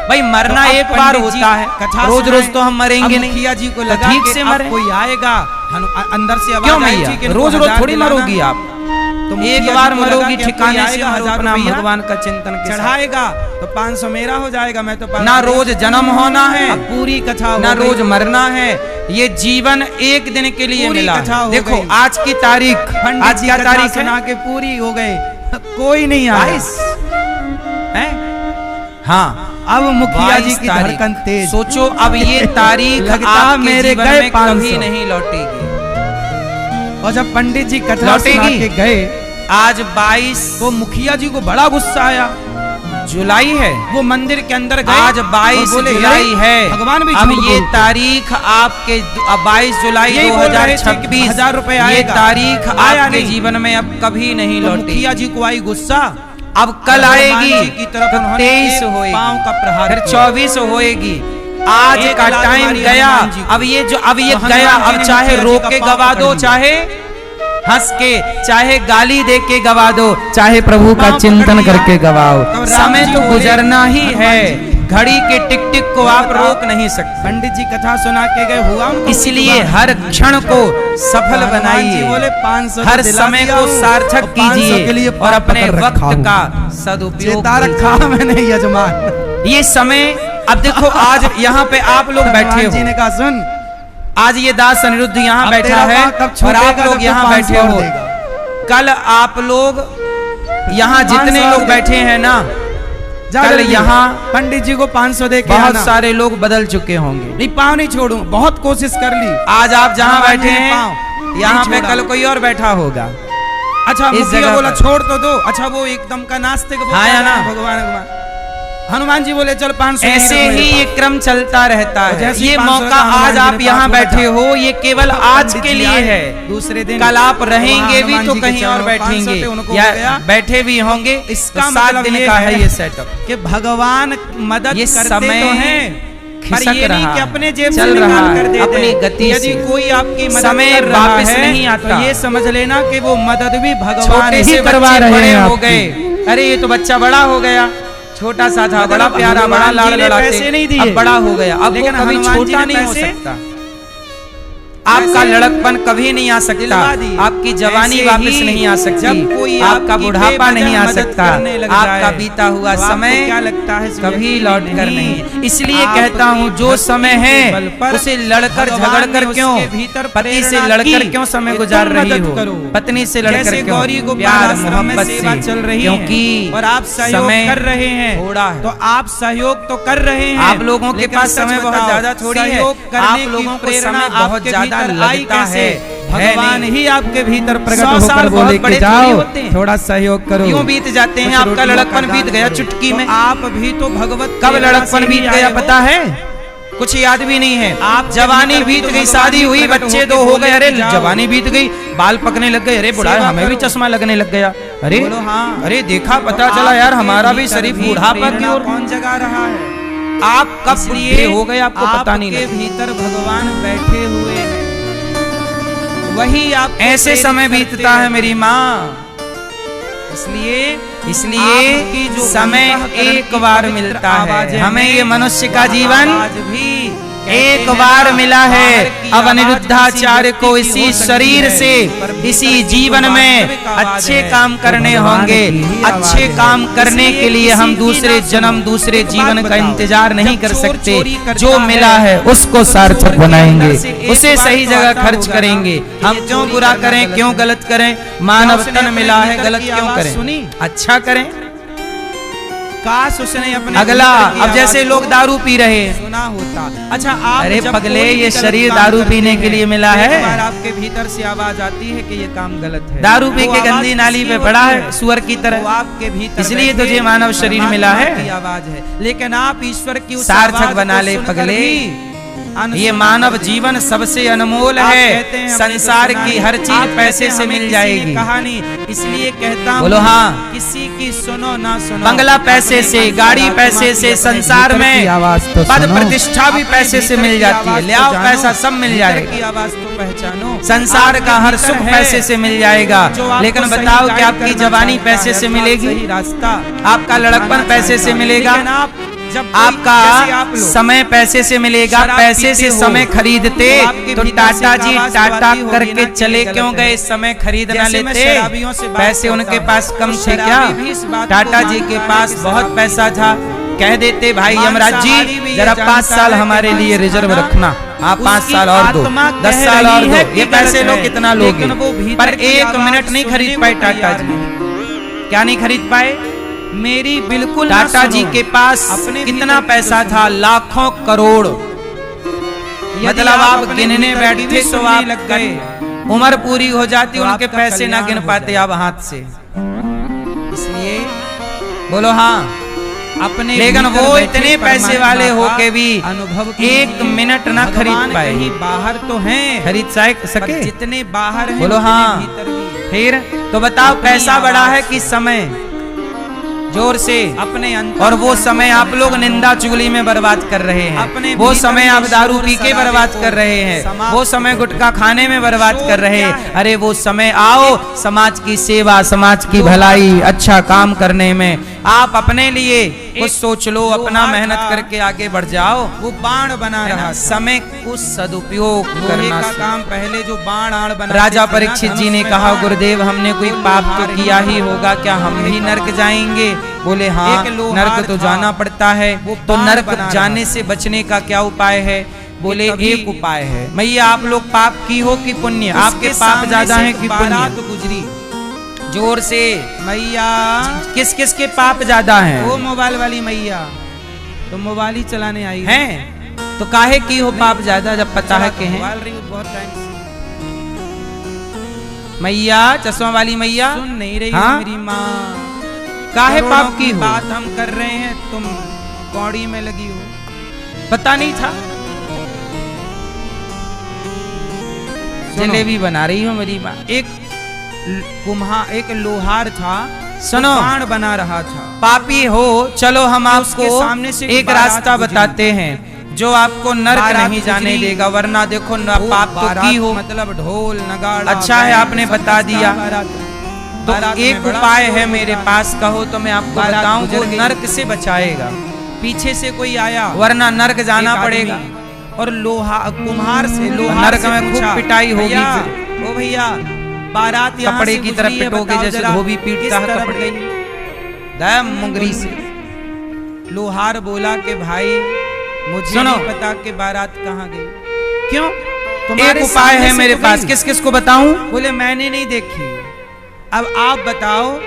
भाई मरना तो एक बार होता है, रोज रोज तो हम मरेंगे नहीं। मुखिया जी को लगा ठीक से मरे, कोई आएगा अंदर से क्यों मैया? रोज रोज थोड़ी मरोगी आप, तुम एक बार मरोगी, ठिकाने से मरो, अपना भगवान का चिंतन चढ़ाएगा तो 500 मेरा हो जाएगा। मैं तो ना रोज जन्म होना है, पूरी कथा ना रोज मरना है। ये जीवन एक दिन के लिए मिला है। देखो आज की तारीख, आज क्या तारीख है? के पूरी हो गए, कोई नहीं आया है। हाँ, अब मुखिया जी की धड़कन तेज। सोचो अब ये तारीख लगता मेरे गए कभी नहीं लौटेगी। और जब पंडित जी कथा सुना के गए, आज 22, वो मुखिया जी को बड़ा गुस्सा आया। जुलाई है, वो मंदिर के अंदर गए, आज 22 जुलाई है। भगवान भी अब ये तारीख आपके 22 जुलाई 2026, 1000 रुपए ये आएगा। तारीख आपके जीवन में अब कभी नहीं लौटेगी। मुखिया जी को आई गुस्सा, अब कल आएगी की तरफ 23 होएगी, पांव का प्रहार, फिर 24 होएगी। आज का टाइम गया, अब ये गया, अब चाहे रो के गवा दो, चाहे हंस के, चाहे गाली दे के गवा दो, चाहे प्रभु का चिंतन करके गवाओ। समय तो गुजरना ही है, घड़ी के टिक टिक को आप रोक नहीं सकते। पंडित जी कथा सुना के गए, हुआ इसलिए हर क्षण को सफल बनाइए, बोले 500 हर समय को सार्थक कीजिए और अपने वक्त का सदुपयोग रखा मैंने यजमान। ये समय, अब देखो आज यहाँ पे आप लोग बैठे हो, जी ने कहा सुन, आज ये दास अनिरुद्ध यहाँ बैठा है और आप लोग यहाँ बैठे हो। कल आप लोग यहाँ जितने लोग बैठे हैं ना, कल यहाँ पंडित जी को 500 दे के बहुत सारे लोग बदल चुके होंगे। नहीं, पाँव नहीं छोड़ूं, बहुत कोशिश कर ली। आज आप जहाँ बैठे हैं यहाँ पे कल कोई और बैठा होगा। अच्छा मुखिया बोला छोड़ तो दो। अच्छा वो एकदम का नास्तिक हाँ या ना, भगवान हनुमान जी बोले चल 500। ऐसे ही ये क्रम चलता रहता है। ये मौका आज आप यहाँ बैठे हो, ये केवल आज के लिए है। दूसरे दिन कल आप रहेंगे भी तो कहीं और बैठेंगे या बैठे भी होंगे। इसका 7 दिन का है ये सेटअप कि भगवान मदद ये करते समय तो हैं, खिसक ये नहीं रहा कि अपने जेब चल से रहा निकाल कर दे अपनी दे। गति यदि से। कोई आपकी मदद समय कर रहा वापस है, नहीं आता। तो ये समझ लेना कि वो मदद भी भगवान छोटे ही से करवा बच्चे रहे बड़े हैं हो गए। अरे ये तो बच्चा बड़ा हो गया, छोटा सा था, बड़ा प्यारा, बड़ा लाड़ लड़ाते, नहीं दिए, अब बड़ा हो गया। अब वो कभी छोटा नहीं हो सकता। आपका लड़कपन कभी नहीं आ सकता, आपकी जवानी वापस नहीं आ सकती, आपका बुढ़ापा नहीं आ सकता, आपका बीता हुआ समय क्या लगता है कभी लौट कर नहीं। इसलिए कहता हूँ जो समय है उसे लड़कर झगड़ कर क्यों, पति से लड़कर क्यों समय गुजार रही हो, पत्नी से लड़कर क्यों, प्यार मोहब्बत से चल रही, क्योंकि और आप सहयोग कर रहे हैं थोड़ा है। तो आप सहयोग तो कर रहे हैं, आप लोगों के पास समय बहुत ज्यादा थोड़ी है, आप लोगों को समय बहुत ज्यादा लगता है। भगवान ही आपके भीतर प्रकट होकर बोले कि जाओ थोड़ा सहयोग करो। क्यों बीत जाते हैं, आपका लड़कपन बीत गया चुटकी में। आप भी तो भगवत कब लड़कपन बीत गया पता है, कुछ याद भी नहीं है। आप जवानी बीत गई, शादी हुई, बच्चे 2 हो गए, अरे जवानी बीत गई, बाल पकने लग गए, अरे बुढ़ा हमें भी चश्मा लगने लग गया, अरे अरे देखा पता चला यार हमारा भी शरीफ बुढ़ापा की ओर कौन जगा रहा है। आप कब बूढ़े हो गए आपको पता नहीं लगा। भीतर भगवान बैठे हुए हैं, वही आप ऐसे समय बीतता है मेरी माँ। इसलिए आपकी इसलिए जो समय अंतःकरण एक की बार पवित्र मिलता आवाज है। है, हमें ये मनुष्य का वह जीवन आवाज भी एक कहते हैं बार ना, मिला है। बाहर की अब आवाज अनिरुद्धाचार्य किसी को व्यक्ति की इसी हो सकती शरीर है, से पर भीतर इसी की जो जीवन में वास्तविक आवाज अच्छे है, काम वो करने भगवान होंगे। की ही आवाज अच्छे है। काम करने इसलिए के लिए हम किसी की दूसरे ना सुनो। जन्म दूसरे एक बात जीवन का बताओ, इंतजार नहीं जब कर चोर सकते। चोरी करता जो है, मिला है उसको तो सार्थक चोर के बनाएंगे, अंदर से एक उसे बार सही तो जगह आता खर्च होगा करेंगे। ना कि हम ये क्यों चोरी बुरा करना करें, गलत क्यों है। गलत करें? क्या मानव उसने तन अपने मिला है, भीतर गलत की क्यों आवाज करें? सुनी? अच्छा करें। काश उसने अपने अगला, भीतर की अब जैसे आवाज लोग को दारू पी रहे हैं। सुना होता। अच्छा, आप अरे जब पगले, कोई भी ये गलत शरीर काम दारू करते पीने हैं, के लिए मिला तो है। एक बार आपके भीतर से आवाज आती है कि ये काम गलत है। दारू पी वो के आवाज गंदी नाली किसकी पे पड़ा होती है सुअर की वो तरह। आपके भीतर इसलिए बैठे तुझे मानव शरीर मिला है। परमात्मा की आवाज है, लेकिन आप ईश्वर की उस सार्थक आवाज बना को ले सुनकर पगले। भी ये मानव जीवन सबसे अनमोल आप है। कहते हैं, हमने तो संसार सुना की नहीं। हर आप चीज कहते पैसे हैं, से हमें मिल किसी ने जाएगी। कहा नहीं, इसलिए कहता हूं, बोलो हाँ। किसी की सुनो ना सुनो, बंगला पैसे अपने से, अंतरात्मा गाड़ी की, पैसे से, अपने संसार भीतर की में आवाज तो पद सुनो। प्रतिष्ठा भी अपने पैसे से भीतर मिल की जाती है। आवाज ले तो आओ, जानो, पैसा सब मिल भीतर जाएगा। की आवाज तो पहचानो। संसार का हर आपके सुख भीतर है, पैसे से मिल जाएगा। जो आपको लेकिन सही बताओ कि गाइड आपकी करना जवानी चाहता पैसे है, से अर्थात मिलेगी? सही रास्ता आपका लड़कपन दिखाना पैसे से चाहता है। मिलेगा? लेकिन आप जब कोई- जैसे आप आपका लोग समय पैसे से मिलेगा? शराब पैसे पीते से हो, समय खरीदते तो आपके तो भीतर से टाटा एक जी आवाज टाटा आती होगी करके ना कि चले ये गलत क्यों है। गए? समय खरीद ना जैसे मैं लेते? शराबियों से बात पैसे करता उनके हूं, पास कम तो थे क्या? शराबी भी इस बात को टाटा जी मानता के है पास कि बहुत शराब पैसा था, कह देते भाई यमराज मांसाहारी जी भी जरा ये 5 जानता साल है कि हमारे लिए मांस रिजर्व खाना रखना। आप 5 उसकी साल और दो, आत्मा 10 कह साल और रही दो। है ये कि पैसे गलत लो है, कितना लोगे? लेकिन वो भीतर पर की एक आवाज मिनट नहीं सुनने खरीद को पाए टाटा तैयार जी। नहीं। क्या नहीं खरीद पाए? मेरी बिल्कुल ना टाटा जी सुनो। के पास अपने कितना भीतर की पैसा जो था? सुनो। लाखों करोड़। यदि मतलब आप अपने गिनने भीतर की बैठते भी तो सुनने आप लग गए, उम्र पूरी हो जाती, तो उनके आपका पैसे ना कल्याण गिन हो पाते जाए। आप हाथ से। इसलिए बोलो हाँ। अपने लेकिन भीतर वो बैठे इतने पैसे परमात्मा वाले हो का के भी अनुभव एक कीजिए। मिनट ना खरीद भगवान पाए। कहीं बाहर तो हैं, खरीद पर सके? जितने बाहर हैं बोलो उतने हाँ। भीतर भी हैं। फिर तो बताओ अपनी पैसा बड़ा आवाज है कि समय? जोर से। अपने अंतर और वो समय आप लोग निंदा चुगली में बर्बाद कर रहे हैं। अपने वो भीतर समय के आप दारू शोर पी के शराबे बर्बाद को कर रहे हैं। समाप्त वो समय गुटखा खाने में बर्बाद शोर कर रहे क्या हैं। है? अरे वो समय आओ समाज की सेवा, समाज की भलाई, अच्छा काम करने में। आप अपने लिए कुछ सोच लो, अपना मेहनत करके आगे बढ़ जाओ। वो बाण बना है रहा ना? था। समय को सदुपयोग लोहे करना का सीखो। काम पहले जो बाण आण बना राजा परीक्षित जी ने कहा, गुरुदेव हमने कोई पाप तो किया ही होगा, क्या हम भी नरक जाएंगे? बोले हाँ, एक लोहार नरक तो था, जाना पड़ता है। वो तो बाण नरक बना जाने रहा से बचने का क्या उपाय है? बोले कभी एक उपाय है। मैया आप लोग पाप की हो कि पुण्य? आपके पाप ज्यादा है कि बारात पुण्य? गुजरी जोर से। मैया, किस किस के पाप ज्यादा हैं? वो मोबाइल वाली मैया तो मोबाइल ही चलाने आई हैं? तो काहे की हो पाप ज्यादा जब पता है कि हैं? मोबाइल रही हूँ बहुत टाइम से, मैया चश्मा वाली मैया सुन नहीं रही हाँ? मेरी माँ। काहे करोड़ों पाप की हो? बात हम कर रहे हैं, तुम कौड़ी में लगी हो। पता नहीं था। जलेबी बना रही हो मेरी माँ। एक लोहार था, सुनो, बाण बना रहा था। पापी हो, चलो हम उसके आपको सामने से एक बारात रास्ता गुजरी। बताते हैं जो आपको नरक बारात नहीं जाने गुजरी। देगा, वरना देखो न वो पाप तो बारात की हो। मतलब ढोल नगाड़ा। अच्छा है बैंड, आपने सब बता बजता दिया। बारात। तो बारात एक में बड़ा उपाय है शोर मेरे होता। पास, कहो तो मैं आपको बारात बताऊं, गुजर वो गई। नरक से बचाएगा, पीछे से कोई आया, वरना नरक जाना एक पड़ेगा। आदमी, और कुम्हार से नरक में खूब पूछा, पिटाई होगी भैया, फिर। ओ भैया, बारात यहाँ कपड़े से की तरह गुजरी है, पिटोगे बताओ जैसे जरा, धोबी पीटता किस है तरफ कपड़े। गई? दम मुंगरी से। लोहार बोला कि भाई मुझे सुनो। नहीं पता कि बारात कहाँ गई। क्यों? एक उपाय है मेरे पास, किस किस को बताऊं? बोले मैंने नहीं देखी। अब आप बताओ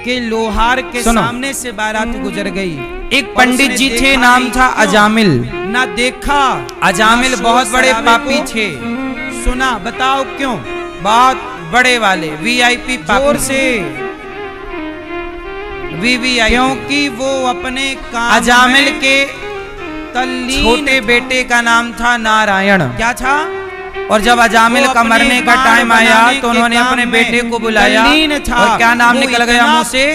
कि लोहार के सुनो। सामने से बारात गुजर गई। एक पंडित जी थे, नाम था अजामिल। ना देखा, अजामिल ना बहुत शोर बड़े शराबे पापी को थे, सुना। बताओ क्यों? बहुत बड़े वाले वीआईपी जोर पापी से। वीवीआईपी। क्योंकि वो अपने काम अजामिल में के तल्लीन छोटे था। बेटे का नाम था नारायण। क्या था? और जब अजामिल वो का अपने मरने का बाण टाइम आया बनाने तो के उन्होंने काम अपने में बेटे को बुलाया, तल्लीन था। और क्या नाम वो निकल गया इतना मुंह से?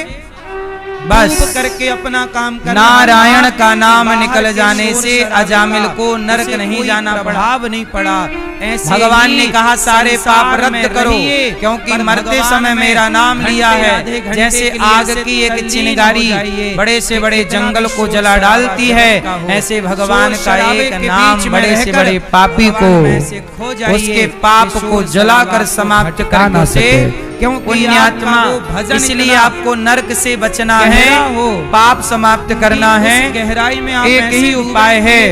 बस डूब करके अपना काम करना। नारायण का नाम बाहर निकल के जाने शोर से शराबे अजामिल का को नरक उसे नहीं कोई जाना पड़ा। प्रभाव नहीं पड़ा। ऐसे भगवान ही ने कहा सारे पाप संसार रद्द में करो, रहिए, क्योंकि पर मरते भगवान समय में मेरा नाम लिया घंटे, है। आधे घंटे जैसे के लिए आग से की एक तल्लीन चिंगारी हो जाइए, बड़े से बड़े कितना जंगल भी को शोर जला शराबा डालती जीवन है, का हो। ऐसे भगवान शोर का शराबे एक के नाम बीच में बड़े से रहकर बड़े पापी को भगवान में से खो जाइए, उसके पाप कि को शोर जलाकर शराबा समाप्त को भटका कर ना ना सके। सके। क्योंकि पुण्यात्मा, आपका वो भजन इसलिए इतना आपको नरक से बचना है, गहरा हो, पाप समाप्त करना उस है। गहराई में आप एक ऐसे ही डूबे उपाय है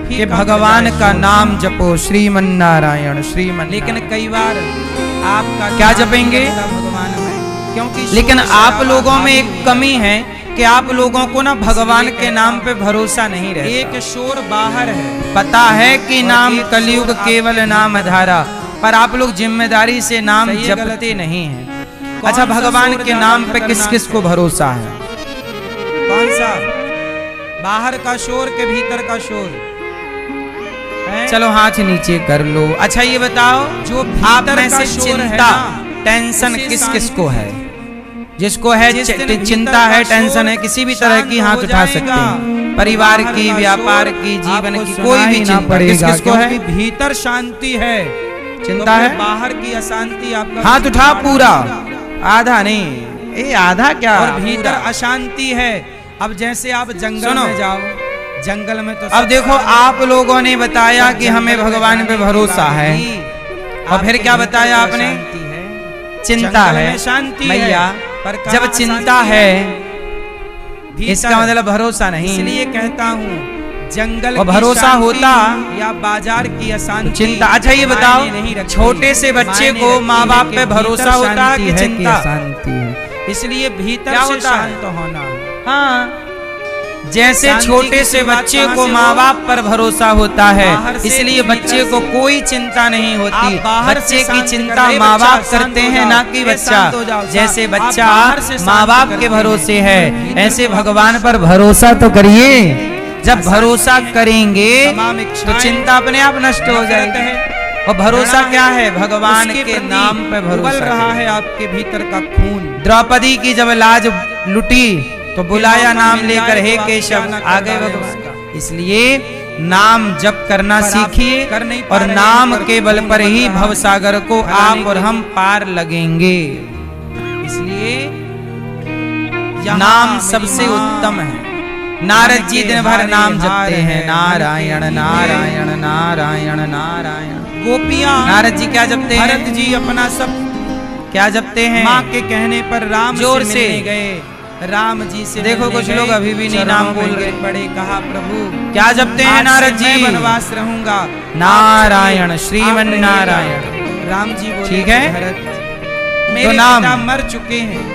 कि कि कब भगवान जाए का शोर। नाम जपो, श्रीमन नारायण श्रीमन। लेकिन कई बार आपका क्या ध्यान जपेंगे? नहीं रहता भगवान में, क्योंकि लेकिन शोर आप शराबा लोगों में भारी एक हुआ कमी है कि आप लोगों को ना भगवान के नाम पे भरोसा नहीं रहता। एक शोर बाहर है, पता है कि और नाम एक कलयुग शोर केवल आपके नाम भीतर धारा, पर आप लोग जिम्मेदारी से नाम सही है, गलत जपते है? नहीं हैं। कौन अच्छा, सा भगवान शोर के ज्यादा नाम पे किस खतरनाक किस को है? भरोसा है? कौन सा? बाहर का शोर के भीतर का शोर है? चलो हाथ नीचे कर लो। अच्छा ये बताओ, जो आप भीतर में का से शोर है चिंता ना, टेंशन उसे किस किस शांति को है? जिसको है जिस दिन भीतर चिंता का है, शोर टेंशन है, किसी भी तरह की शांत हाथ हो उठा सकते जाएगा, हैं। परिवार बाहर की, का व्यापार शोर की, जीवन आपको की, सुनाई कोई भी ना चिंता किस पड़ेगा, किस को है? क्योंकि भीतर शांति है, चिंता तो है? फिर बाहर की अशांति आपका हाथ उठा पूरा, आधा नहीं, ये आधा क्या, और भीतर अशांति है। अब जैसे आप जंगल सुनो। में जाओ, जंगल में तो अब देखो, आप लोगों ने बताया कि हमें भगवान पे भरोसा है, और फिर क्या बताया आपने? चिंता जंगल है। में शांति है, भैया, पर कहाँ जब चिंता शांति है भीतर। इसका मतलब भरोसा नहीं। इसलिए कहता हूँ, जंगल और की भरोसा शांति होता या बाजार की अशांति चिंता। अच्छा ये बताओ, मायने नहीं रखती। छोटे से बच्चे मायने को रखती माँ है बाप कि पे भरोसा भीतर होता है शांति कि है चिंता? अशांति है। इसलिए भीतर क्या से होता है? शांत होना। हाँ, जैसे शांति छोटे की से शुरुआत बच्चे कहाँ को से माँ हो? बाप पर भरोसा होता है, बाहर से, इसलिए भीतर बच्चे को से। कोई चिंता नहीं होती। आप बाहर से बच्चे की शांत चिंता कर रहे, माँ बच्चा बाप शांत करते हो हैं, जाओ, ना कि ये बच्चा। शांत हो जाओ, जैसे आप बच्चा बाहर से माँ शांत बाप करते के हैं, भरोसे है, भीतर ऐसे को भगवान पर भरोसा तो करिए। जब भरोसा करेंगे तमाम तो इच्छाएं, चिंता अपने आप नष्ट हो जाएगी। है। और भरोसा क्या है? भगवान उसके के प्रति नाम पे उबल भरोसा रहा करिए। है आपके भीतर का खून। द्रौपदी की जब लाज लुटी तो बुलाया नाम लेकर, हे तो आप केशव, क्या ना कर आ गए डालें भगवान। उसका। इसलिए नाम जप करना पर आप सीखिए, कर नहीं पा और रहे हैं, नाम पर के बल खून पर बन ही रहा है। भवसागर को भगाने आप के और लिए। हम पार लगेंगे। इसलिए यहाँ नाम मेरी सबसे माँ उत्तम है। नारद जी दिन भर नाम जपते हैं, नारायण नारायण नारायण नारायण। गोपियां, नारद जी क्या जपते हैं? भरत जी अपना सब क्या जपते हैं? माँ के कहने पर राम जोर से से। मिलने गए। राम जी से देखो मिलने कुछ गए, लोग अभी भी नहीं चरणों नाम में बोल गिर रहे। पड़े, कहा प्रभु क्या जपते हैं आज नारद से मैं जी? वनवास रहूंगा। नारायण आप श्रीमन रहिएगा। नारायण। राम जी बोले, ठीक है? भरत मेरे नाम पिता मर चुके हैं।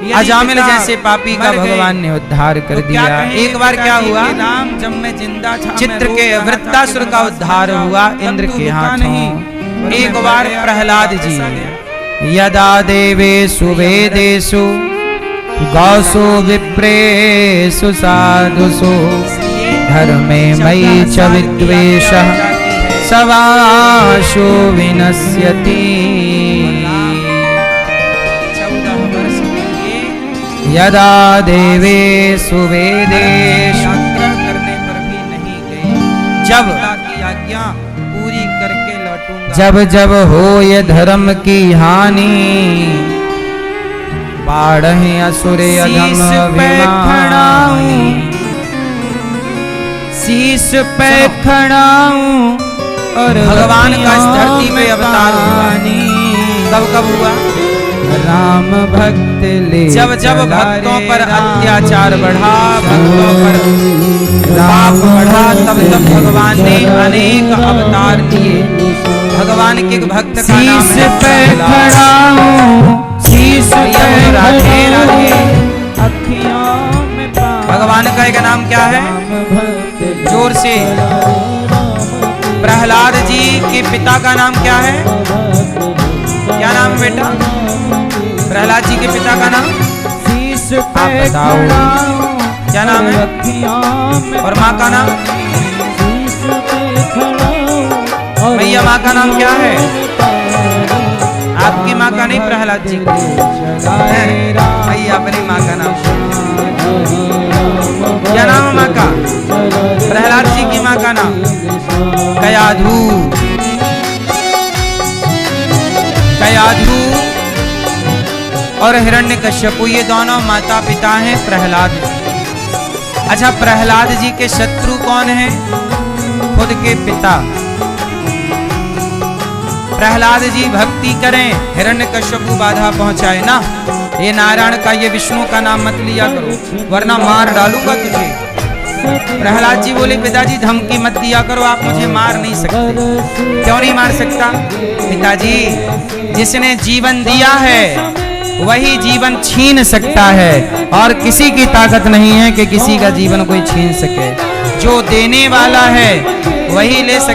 यदि अजामिल पिता जैसे पापी का मर गए, भगवान ने उद्धार कर तो क्या दिया। कहेंगे एक बार क्या पिताजी हुआ? के राम जब मैं जिंदा था, चित्र मैं के रो रहा था वृत्तासुर कि का वनवास उद्धार मत जाओ, हुआ तब इंद्र तू के रुका हाथों। नहीं। और एक मैं बार मर गया, प्रहलाद वापस जी, आ गया। यदा देवेषु वेदेषु गौसु विप्रेषु साधुषु धर्मे मयि च विद्वेषः सवाशु विनश्यति। 14 वर्ष के लिए यदा देवेषु वेदेषु, यात्रा करने पर भी नहीं गए। जब पिता की आज्ञा पूरी करके लौटूंगा। जब जब होय धर्म की हानि, बाढ़हि असुर अधम शीश पे अभिमानी। शीश पे खड़ाऊं और भगवान का इस धरती पे अवतार हुआ। कब कब हुआ? राम भक्त ले जब जब चला भक्तों रे पर राम। अत्याचार बढ़ा, भक्तों पर पाप बढ़ा, तब तब भगवान ने अनेक अवतार लिए। भगवान के एक भक्त का नाम शीश है पे प्रहलाद। खड़ा हूँ, शीश भैया पे बोलो, राधे राधे। अखियों में पानी। भगवान का एक नाम क्या है? राम भक्त जोर से। प्रहलाद जी के पिता का नाम क्या है? क्या नाम है बेटा? प्रहलाद जी के पिता का नाम? शीश आप पे बताओ। खड़ा हूँ, क्या नाम है? अखियों में और माँ का नाम? शीश पे खड़ा हूँ, और भैया माँ का नाम क्या है? आपकी माँ का नहीं, प्रहलाद जी का। भाई अपनी माँ का नाम क्या नाम है माँ का? प्रहलाद जी की माँ का नाम कयाधु। कयाधु और हिरण्यकश्यप, ये दोनों माता पिता हैं प्रहलाद। अच्छा, प्रहलाद जी के शत्रु कौन हैं? खुद के पिता। प्रहलाद जी भक्ति करें, हिरण्यकश्यप को बाधा पहुंचाए ना, ये नारायण का ये विष्णु का नाम मत लिया करो वरना मार डालूंगा तुझे। प्रहलाद जी बोले पिताजी धमकी मत दिया करो, आप मुझे मार नहीं सकते। क्यों नहीं मार सकता? पिताजी जिसने जीवन दिया है वही जीवन छीन सकता है, और किसी की ताकत नहीं है कि किसी का जीवन कोई छीन सके। जो देने वाला है वही ले सकता।